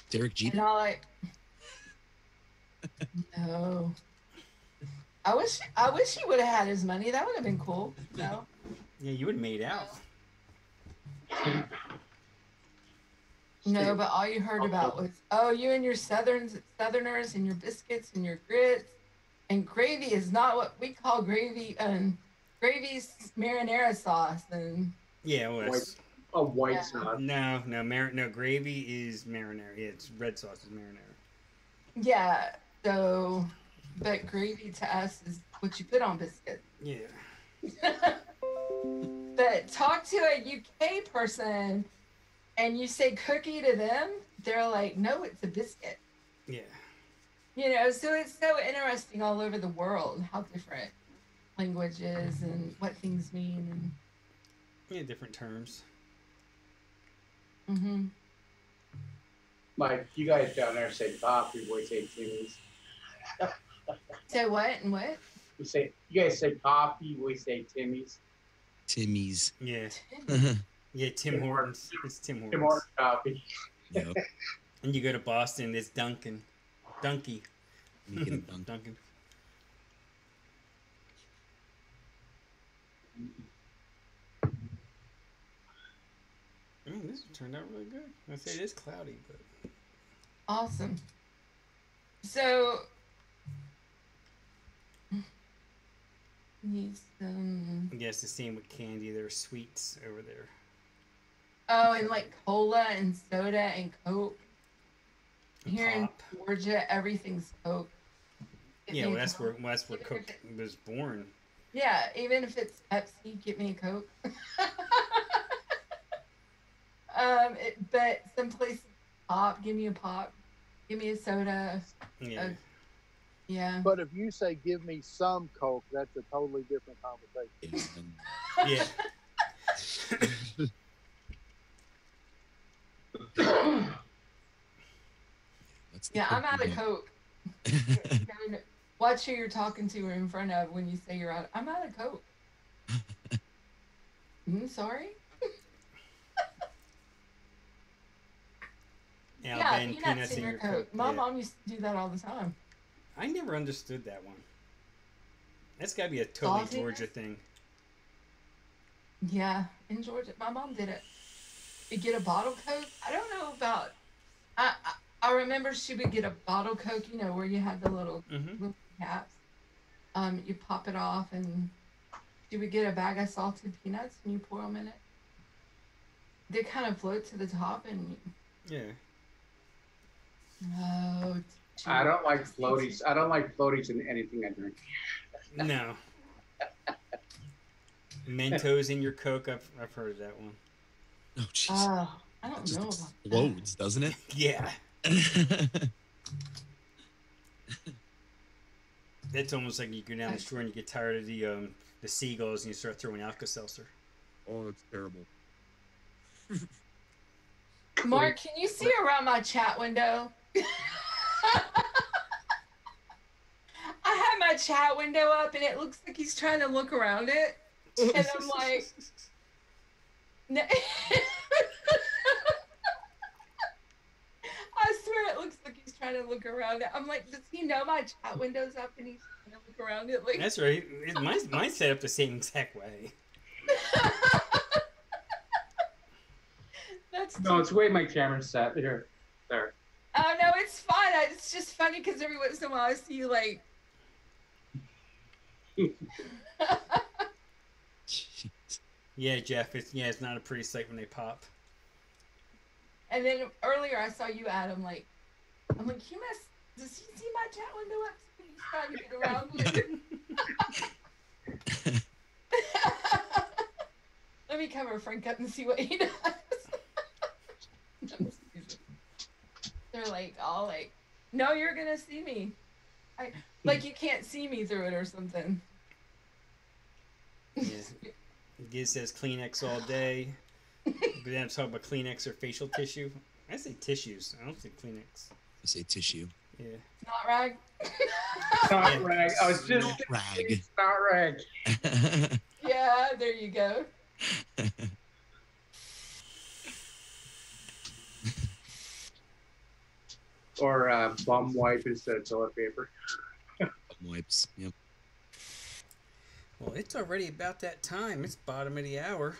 Derek And Jeter. I like, no. I wish he would have had his money. That would have been cool. No. Yeah, you would have made out. No, but all you heard about was, oh, you and your Southerners and your biscuits and your grits. And gravy is not what we call gravy. Gravy's marinara sauce. And Yeah, well, A white Yeah. sauce. no, gravy is marinara. Yeah, it's red sauce is marinara. yeah, so, but gravy to us is what you put on biscuits. Yeah. But talk to a UK person and you say cookie to them, they're like, no, it's a biscuit. Yeah. You know, so it's so interesting all over the world how different languages and what things mean. Yeah, different terms. And, Like, you guys down there say coffee, we say Timmy's. So what and what? You guys say coffee, we say Timmy's. Timmy's. Yeah. Yeah, Tim Hortons. It's Tim Hortons. Tim Hortons coffee. Yep. And you go to Boston, it's Dunkin'. Dunky. You get it done. Dunkin'. This turned out really good. I say it is cloudy, but Awesome. So, need some. yeah, it's the same with candy. There are sweets over there. Oh, and like cola and soda and Coke. And Here pop. in Georgia, everything's Coke. Give Yeah, me well, a that's where Even if Coke was born. Yeah, even if it's Pepsi, get me a Coke. But some places pop, give me a pop, give me a soda. Yeah. Yeah. But if you say give me some Coke, that's a totally different conversation. Yeah, and that's the Yeah, I'm Coke out of we Coke. got. Watch who you're talking to or in front of when you say you're out. I'm out of Coke. Sorry. Yeah, peanuts in your Coke. My mom used to do that all the time. I never understood that one. That's got to be a totally Saltiness? Georgia thing. Yeah, in Georgia, my mom did it. You get a bottle Coke. I don't know about. I remember she would get a bottle Coke. You know where you had the little caps. You pop it off, and she would get a bag of salted peanuts, and you pour them in it. They kind of float to the top, and Yeah. oh, I don't like floaties. I don't like floaties in anything I drink. No. Mentos in your Coke. I've heard of that one. Oh, jeez. I don't It just know about that. explodes, doesn't it? Yeah. It's almost like you go down the store and you get tired of the seagulls and you start throwing Alka-Seltzer. Oh, it's terrible. Mark, can you see around my chat window? I have my chat window up, and it looks like he's trying to look around it. And I'm like, no. I swear it looks like he's trying to look around it. I'm like, does he know my chat window's up and he's trying to look around it? Like, that's right. Mine's set up the same exact way. No, it's the way my camera's set. Here. There. Oh, no, it's fine. It's just funny because every once in a while I see you like... Yeah, Jeff, it's not a pretty sight when they pop. And then earlier I saw you, Adam, like, I'm like, does he see my chat window up? He's trying to get around with it. Let me cover Frank up and see what he does. They're like, all like, no, you're going to see me. Like, you can't see me through it or something. Yeah. Giz says Kleenex all day. But then I'm talking about Kleenex or facial tissue. I say tissues. I don't say Kleenex. I say tissue. Yeah. Not rag. Not rag. I was just Not rag. Not rag. Yeah, there you go. Or bum wipe instead of toilet paper. Wipes. Yep. Well, it's already about that time. It's bottom of the hour.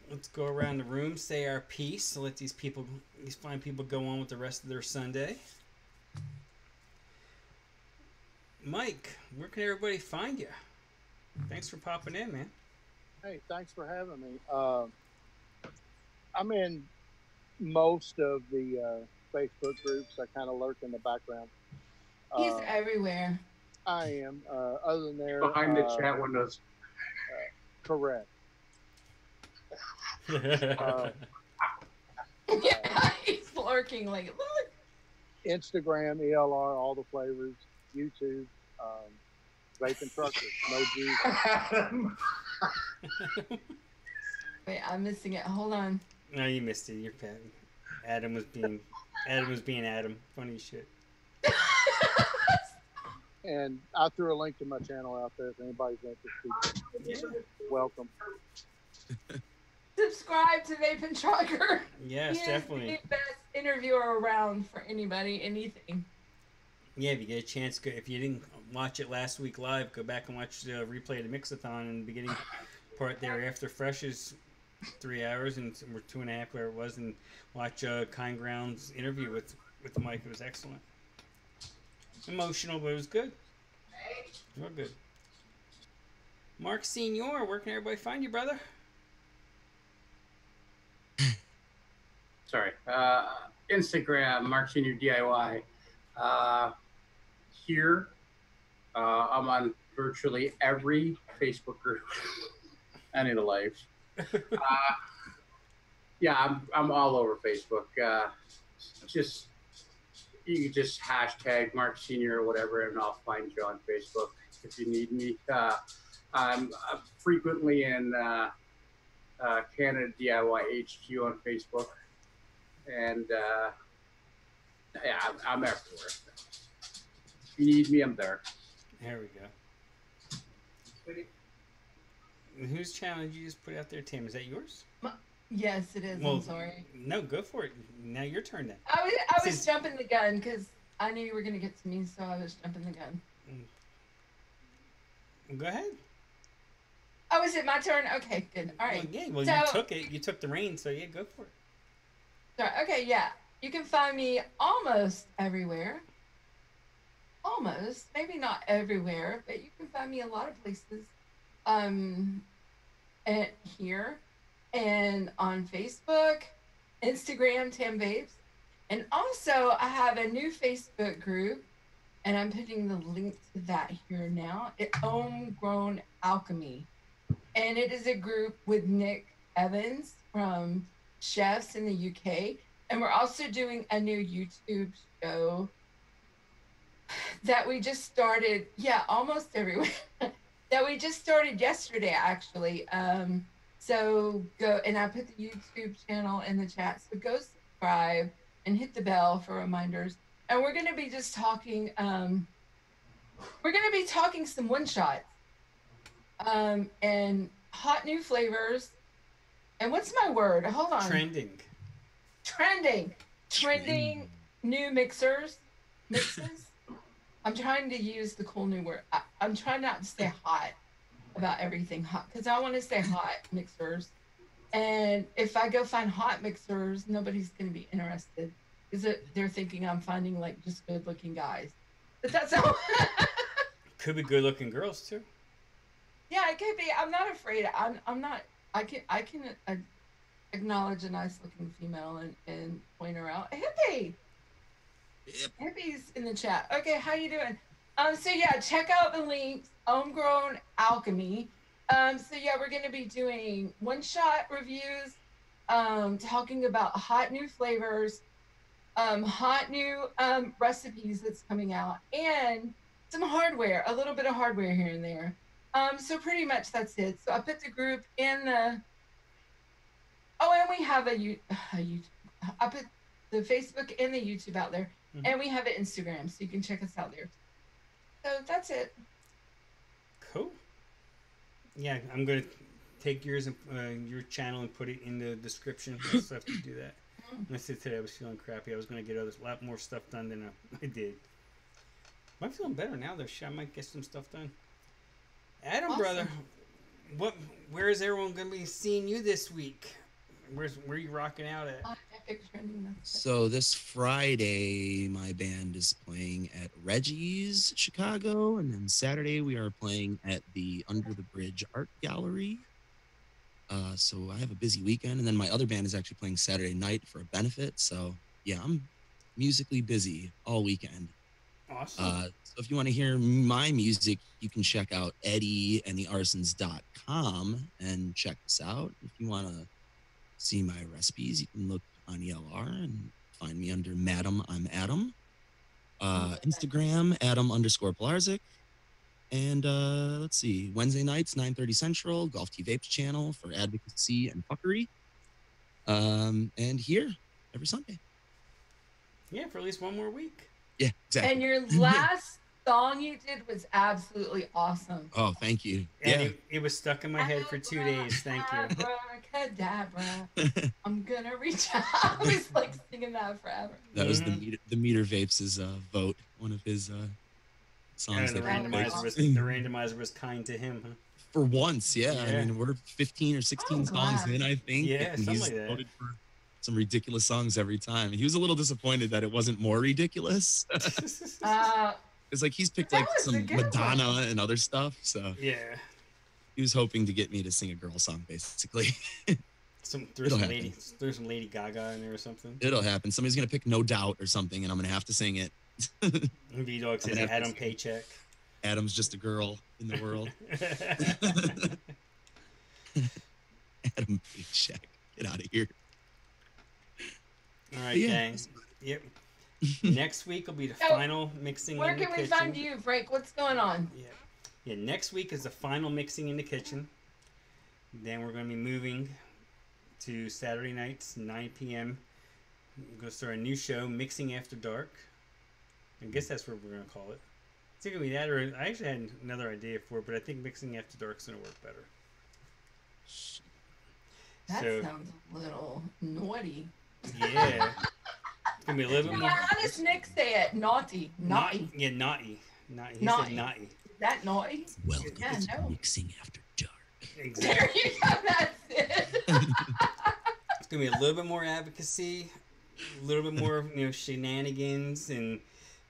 Let's go around the room, say our piece, let these fine people go on with the rest of their Sunday. Mike, where can everybody find you? Thanks for popping in, man. Hey, thanks for having me. I'm in most of the Facebook groups. I kind of lurk in the background. He's everywhere. I am. Other than there, Behind the chat windows. Correct. Yeah, he's lurking like, look. Instagram, ELR, all the flavors. YouTube, vape and truckers, no juice. Wait, I'm missing it. Hold on. No, you missed it. You're bad. Adam was being Adam. Funny shit. And I threw a link to my channel out there if anybody's interested. Yeah. Welcome. Subscribe to Vape and Trucker. Yes, he definitely. Is the best interviewer around for anybody, anything. Yeah, if you get a chance, if you didn't watch it last week live, go back and watch the replay of the Mixathon and the beginning part there after Fresh's 3 hours and or 2.5, where it was, and watch Kind Ground's interview with Mike. It was excellent. Emotional, but it was good. Real good. Mark Senior, where can everybody find you, brother? Sorry. Instagram, Mark Senior DIY. Here, I'm on virtually every Facebook group. I need a life. Yeah, I'm all over Facebook. You can just hashtag Mark Senior or whatever, and I'll find you on Facebook if you need me. I'm frequently in Canada DIY HQ on Facebook, and yeah, I'm everywhere. If you need me, I'm there. There we go. And whose channel did you just put out there, Tim? Is that yours? Yes, it is. Well, I'm sorry. No, go for it. Now your turn then. I was jumping the gun because I knew you were going to get to me, so I was jumping the gun. Go ahead. Oh, is it my turn? Okay, good. All right. Well, yeah. Well, you took it. You took the reins, so yeah, go for it. Sorry. Okay, yeah. You can find me almost everywhere. Almost. Maybe not everywhere, but you can find me a lot of places. Here and on Facebook, Instagram, Tam Vapes. And also, I have a new Facebook group, and I'm putting the link to that here now. It's Homegrown Alchemy. And it is a group with Nick Evans from Chefs in the UK. And we're also doing a new YouTube show that we just started. Yeah, almost everywhere. That we just started yesterday, actually. So go, and I put the YouTube channel in the chat. So go subscribe and hit the bell for reminders. And we're going to be just talking we're going to be talking some one-shots and hot new flavors. And what's my word? Hold on. Trending new mixes. I'm trying to use the cool new word. I'm trying not to say hot about everything hot because I want to say hot mixers. And if I go find hot mixers, nobody's going to be interested because they're thinking I'm finding like just good looking guys. But that's how. Could be good looking girls too. Yeah, it could be. I'm not afraid. I'm not. I can acknowledge a nice looking female and point her out. Hippie. Yep. Hippie's in the chat. Okay, how you doing? So yeah, check out the links. Homegrown Alchemy. So yeah, we're gonna be doing one-shot reviews, talking about hot new flavors, hot new recipes that's coming out, and some hardware, a little bit of hardware here and there. So pretty much that's it. So I put the group in the. Oh, and we have a YouTube. I put the Facebook and the YouTube out there, and we have an Instagram, so you can check us out there. So that's it. Cool. Yeah, I'm gonna take yours and your channel and put it in the description. I still have to do that. I said today I was feeling crappy. I was gonna get a lot more stuff done than I did. I'm feeling better now though. I might get some stuff done. Adam, awesome. Brother, where is everyone gonna be seeing you this week? Where are you rocking out at? So this Friday, my band is playing at Reggie's Chicago, and then Saturday we are playing at the Under the Bridge Art Gallery. So I have a busy weekend, and then my other band is actually playing Saturday night for a benefit. So yeah, I'm musically busy all weekend. Awesome. So if you want to hear my music, you can check out eddieandthearsons.com and check us out. If you want to see my recipes, you can look on ELR and find me under Madam I'm Adam. Instagram, Adam_Pilarczyk. And let's see, Wednesday nights, 9:30 Central, Golf T Vapes channel for advocacy and fuckery. And here every Sunday. Yeah, for at least one more week. Yeah, exactly. And your last song you did was absolutely awesome. Oh, thank you. And yeah, it was stuck in my head for 2 days. Thank you. Cadabra, I'm gonna reach out. I was like singing that forever. That was the Meter Vapes' vote. One of his songs. The randomizer was kind to him, huh? For once, yeah. I mean, we're 15 or 16 songs in, I think. Yeah, and he's like that. voted for some ridiculous songs every time. And he was a little disappointed that it wasn't more ridiculous. It's like he's picked like some Madonna and other stuff. So yeah, he was hoping to get me to sing a girl song, basically. There's some Lady Gaga in there or something. It'll happen. Somebody's gonna pick No Doubt or something, and I'm gonna have to sing it. V-Dog says Adam Paycheck. Adam's just a girl in the world. Adam Paycheck. Get out of here. All right, gang. Yep. Next week will be the final mixing in the kitchen. Where can we find you, Frank? What's going on? Yeah, next week is the final mixing in the kitchen. Then we're going to be moving to Saturday nights, 9 p.m. We're going to start a new show, Mixing After Dark. I guess that's what we're going to call it. It's going to be that, or I actually had another idea for it, but I think Mixing After Dark is going to work better. That sounds a little naughty. Yeah. It's going to be a little bit more. How does Nick say it? Naughty. Naughty. Yeah, naughty. Naughty. He said naughty. Is that naughty? Welcome to Mixing After Dark. Exactly. There you go. That's it. It's going to be a little bit more advocacy, a little bit more, shenanigans, and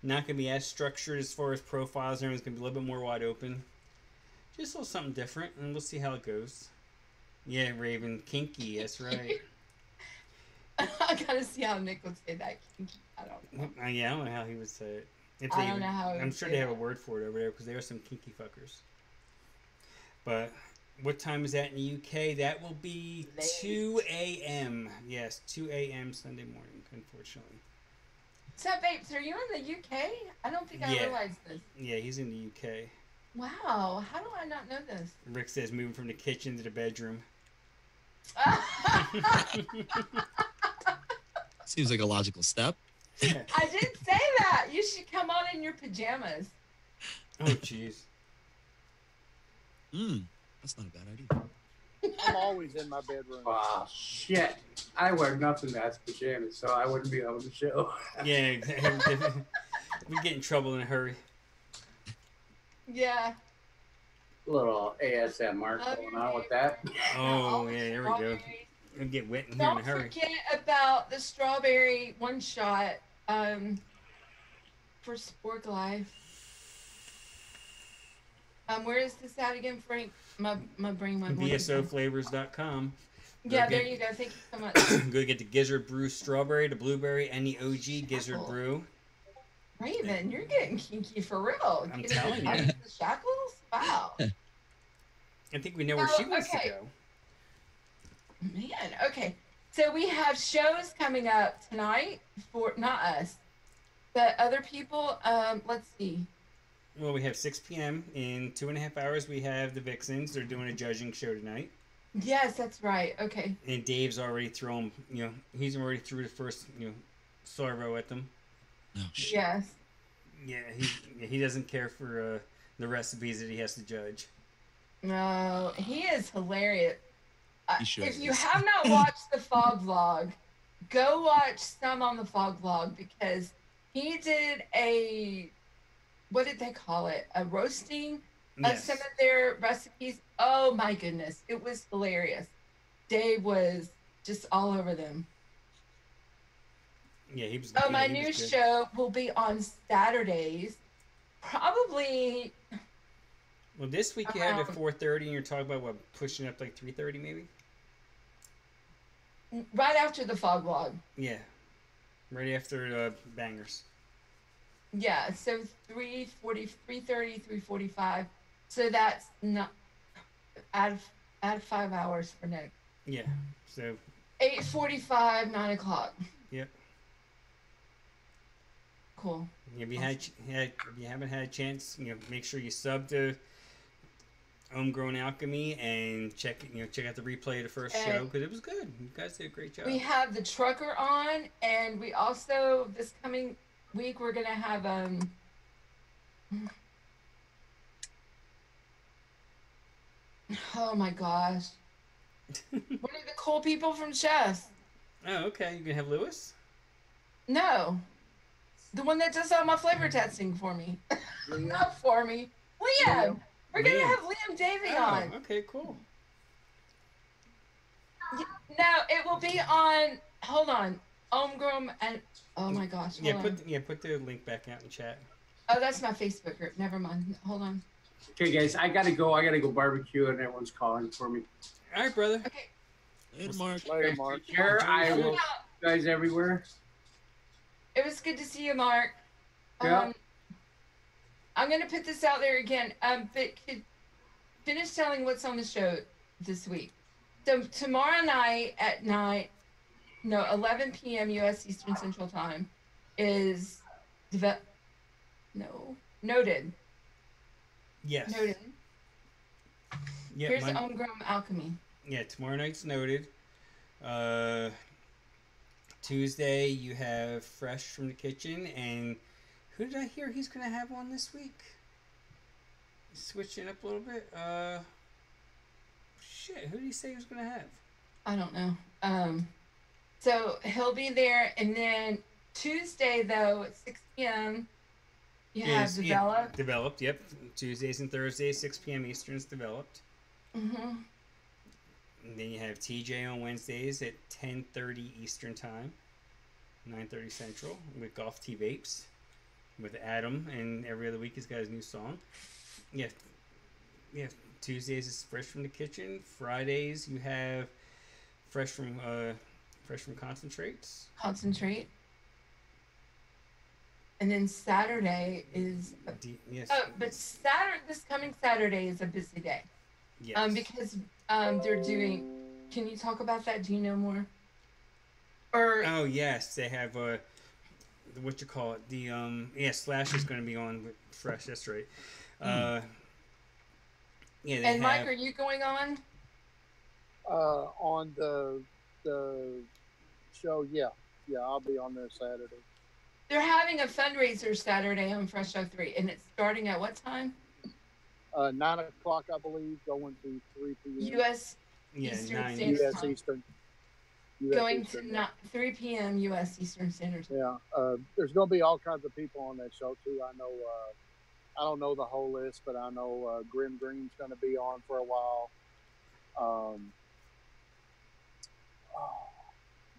not going to be as structured as far as profiles. Everything's going to be a little bit more wide open. Just a little something different, and we'll see how it goes. Yeah, Raven. Kinky. That's right. I gotta see how Nick would say that. I don't know. Yeah, I don't know how he would say it. I don't know how. I'm sure they have a word for it over there because there are some kinky fuckers. But what time is that in the UK? That will be late. 2 a.m. Yes, 2 a.m. Sunday morning. Unfortunately. So, Babes, are you in the UK? I don't think I realized this. Yeah, he's in the UK. Wow, how do I not know this? Rick says moving from the kitchen to the bedroom. Seems like a logical step. I did say that. You should come on in your pajamas. Oh, jeez. That's not a bad idea. I'm always in my bedroom. Oh, shit. I wear nothing that's pajamas, so I wouldn't be on the show. Yeah, we get in trouble in a hurry. Yeah. Little ASMR going on with that. Oh, yeah, there we go. It'll get wet in here in a hurry. Don't forget about the strawberry one shot for Spork Life. Where is this at again, Frank? My brain went. BSOflavors.com. Yeah, there you go. Thank you so much. Go get the Gizzard Brew Strawberry, the Blueberry, and the OG Gizzard Brew. Raven, you're getting kinky for real. I'm telling you. The shackles? Wow. I think we know where she wants to go. Man, okay. So we have shows coming up tonight for, not us, but other people. Let's see. Well, we have 6 p.m. In 2.5 hours, we have the Vixens. They're doing a judging show tonight. Yes, that's right. Okay. And Dave's already thrown, he's already threw the first, salvo at them. Oh, shit. Yes. Yeah, he doesn't care for the recipes that he has to judge. No, he is hilarious. If you is. have not watched the Fog Vlog, go watch some on the Fog Vlog because he did what did they call it? A roasting of some of their recipes. Oh my goodness, it was hilarious. Dave was just all over them. Yeah, he was. My new show will be on Saturdays, probably. Well, this week you had it at 4:30, and you're talking about what, pushing up like 3:30 maybe. Right after the Fog Vlog. Yeah, right after Bangers. Yeah, so 3:30, 3:45. So that's not add 5 hours for next. Yeah, so 8:45, 9 o'clock. Yep. Cool. If you haven't had a chance, make sure you sub to Homegrown Alchemy and check out the replay of the first show because it was good. You guys did a great job. We have the trucker on, and we also this coming week we're gonna have oh my gosh, one of the cool people from Chess. Oh, okay. You gonna have Lewis? No, the one that does all my flavor testing for me. Not for me, Liam. We're gonna have Liam Davey on. Okay, cool. No, it will be on. Hold on, Homegrown and oh my gosh. Put the link back out in chat. Oh, that's my Facebook group. Never mind. Hold on. Okay, guys, I gotta go. I gotta go barbecue, and everyone's calling for me. All right, brother. Okay. Later, Mark. Later, Mark. Sure, I will. You guys everywhere. It was good to see you, Mark. Yeah. I'm gonna put this out there again. But finish telling what's on the show this week. So tomorrow night at 11 p.m. U.S. Eastern Central Time is Noted. Yes. Noted. Yeah, Here's Homegrown Alchemy. Yeah, tomorrow night's Noted. Tuesday you have Fresh from the Kitchen, and who did I hear he's gonna have on this week? Switching up a little bit. Shit, who did he say he was gonna have? I don't know. So he'll be there, and then Tuesday though at 6 p.m. you have Developed. Developed, yep. Tuesdays and Thursdays, 6 p.m. Eastern is Developed. Mm-hmm. And then you have TJ on Wednesdays at 10:30 Eastern Time, 9:30 Central, with Golf Tea Vapes, with Adam, and every other week he's got his new song. Yeah. Tuesdays is Fresh from the Kitchen. Fridays you have Fresh from Concentrates. Concentrate. And then Saturday is. Yes. Oh, but this coming Saturday is a busy day. Yes. Because they're doing. Can you talk about that? Do you know more? Or. Oh yes, they have what you call it? The Slash is going to be on with Fresh. That's right. Yeah. And Mike, are you going on? On the show, yeah, I'll be on there Saturday. They're having a fundraiser Saturday on Fresh 03, and it's starting at what time? 9 o'clock, I believe, going to 3 p.m. U.S. Yeah, Eastern 9 Standard U.S. Time. Eastern. Going to 3 p.m. U.S. Eastern Standard Time. Yeah, there's going to be all kinds of people on that show too. I know. I don't know the whole list, but I know Grim Green's going to be on for a while.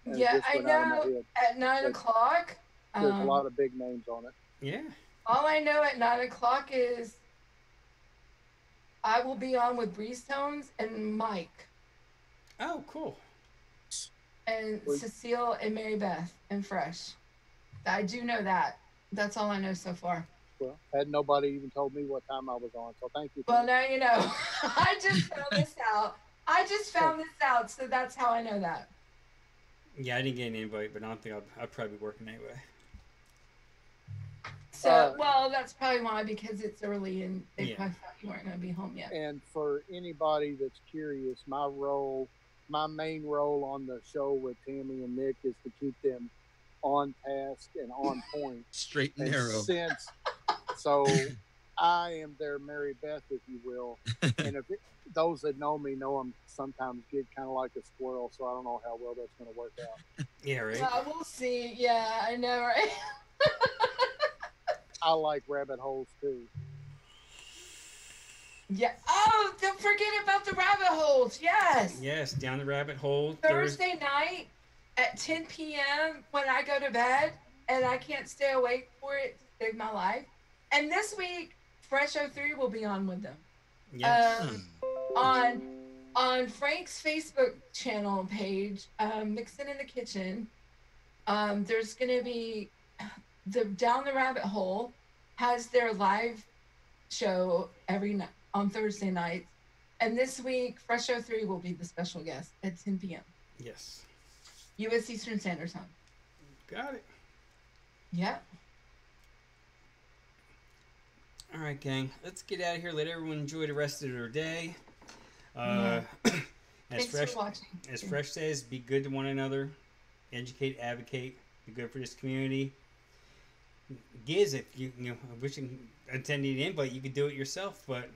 Yeah, I know. At 9 o'clock, there's a lot of big names on it. Yeah. All I know at 9 o'clock is I will be on with Breeze Tones and Mike. Oh, cool. And Cecile and Mary Beth and Fresh. I do know that. That's all I know so far. Well, had nobody even told me what time I was on, so thank you. Well, now you know. I just found this out. So that's how I know that. Yeah, I didn't get an invite, but I don't think I'll probably be working anyway. So, well, that's probably why, because it's early and they probably thought you weren't going to be home yet. And for anybody that's curious, my main role on the show with Tammy and Nick is to keep them on task and on point. Straight and narrow. So I am their Mary Beth, if you will. And those that know me know I'm sometimes get kind of like a squirrel, so I don't know how well that's going to work out. Yeah, right? We'll see. Yeah, I know, right? I like rabbit holes, too. Yeah. Oh, don't forget about the rabbit holes. Yes. Yes, down the rabbit hole. Thursday night at 10 p.m. when I go to bed and I can't stay awake for it to save my life. And this week, Fresh 03 will be on with them. Yes. On Frank's Facebook channel page, Mixin in the Kitchen, there's going to be the Down the Rabbit Hole has their live show every night on Thursday nights. And this week, Fresh 03 will be the special guest at 10 p.m. Yes. U.S. Eastern Standard Time. Got it. Yeah. All right, gang. Let's get out of here. Let everyone enjoy the rest of their day. Thanks for watching. As Fresh says, be good to one another. Educate, advocate. Be good for this community. Giz, if you wish you attended the invite, you could do it yourself. But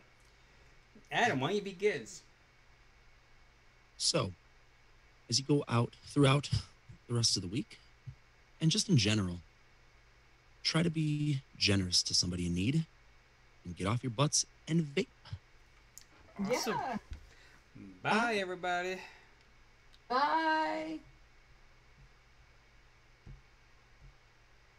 Adam, why don't you be Giz? So, as you go out throughout the rest of the week, and just in general, try to be generous to somebody in need, and get off your butts and vape. Awesome. Yeah. Bye, everybody. Bye.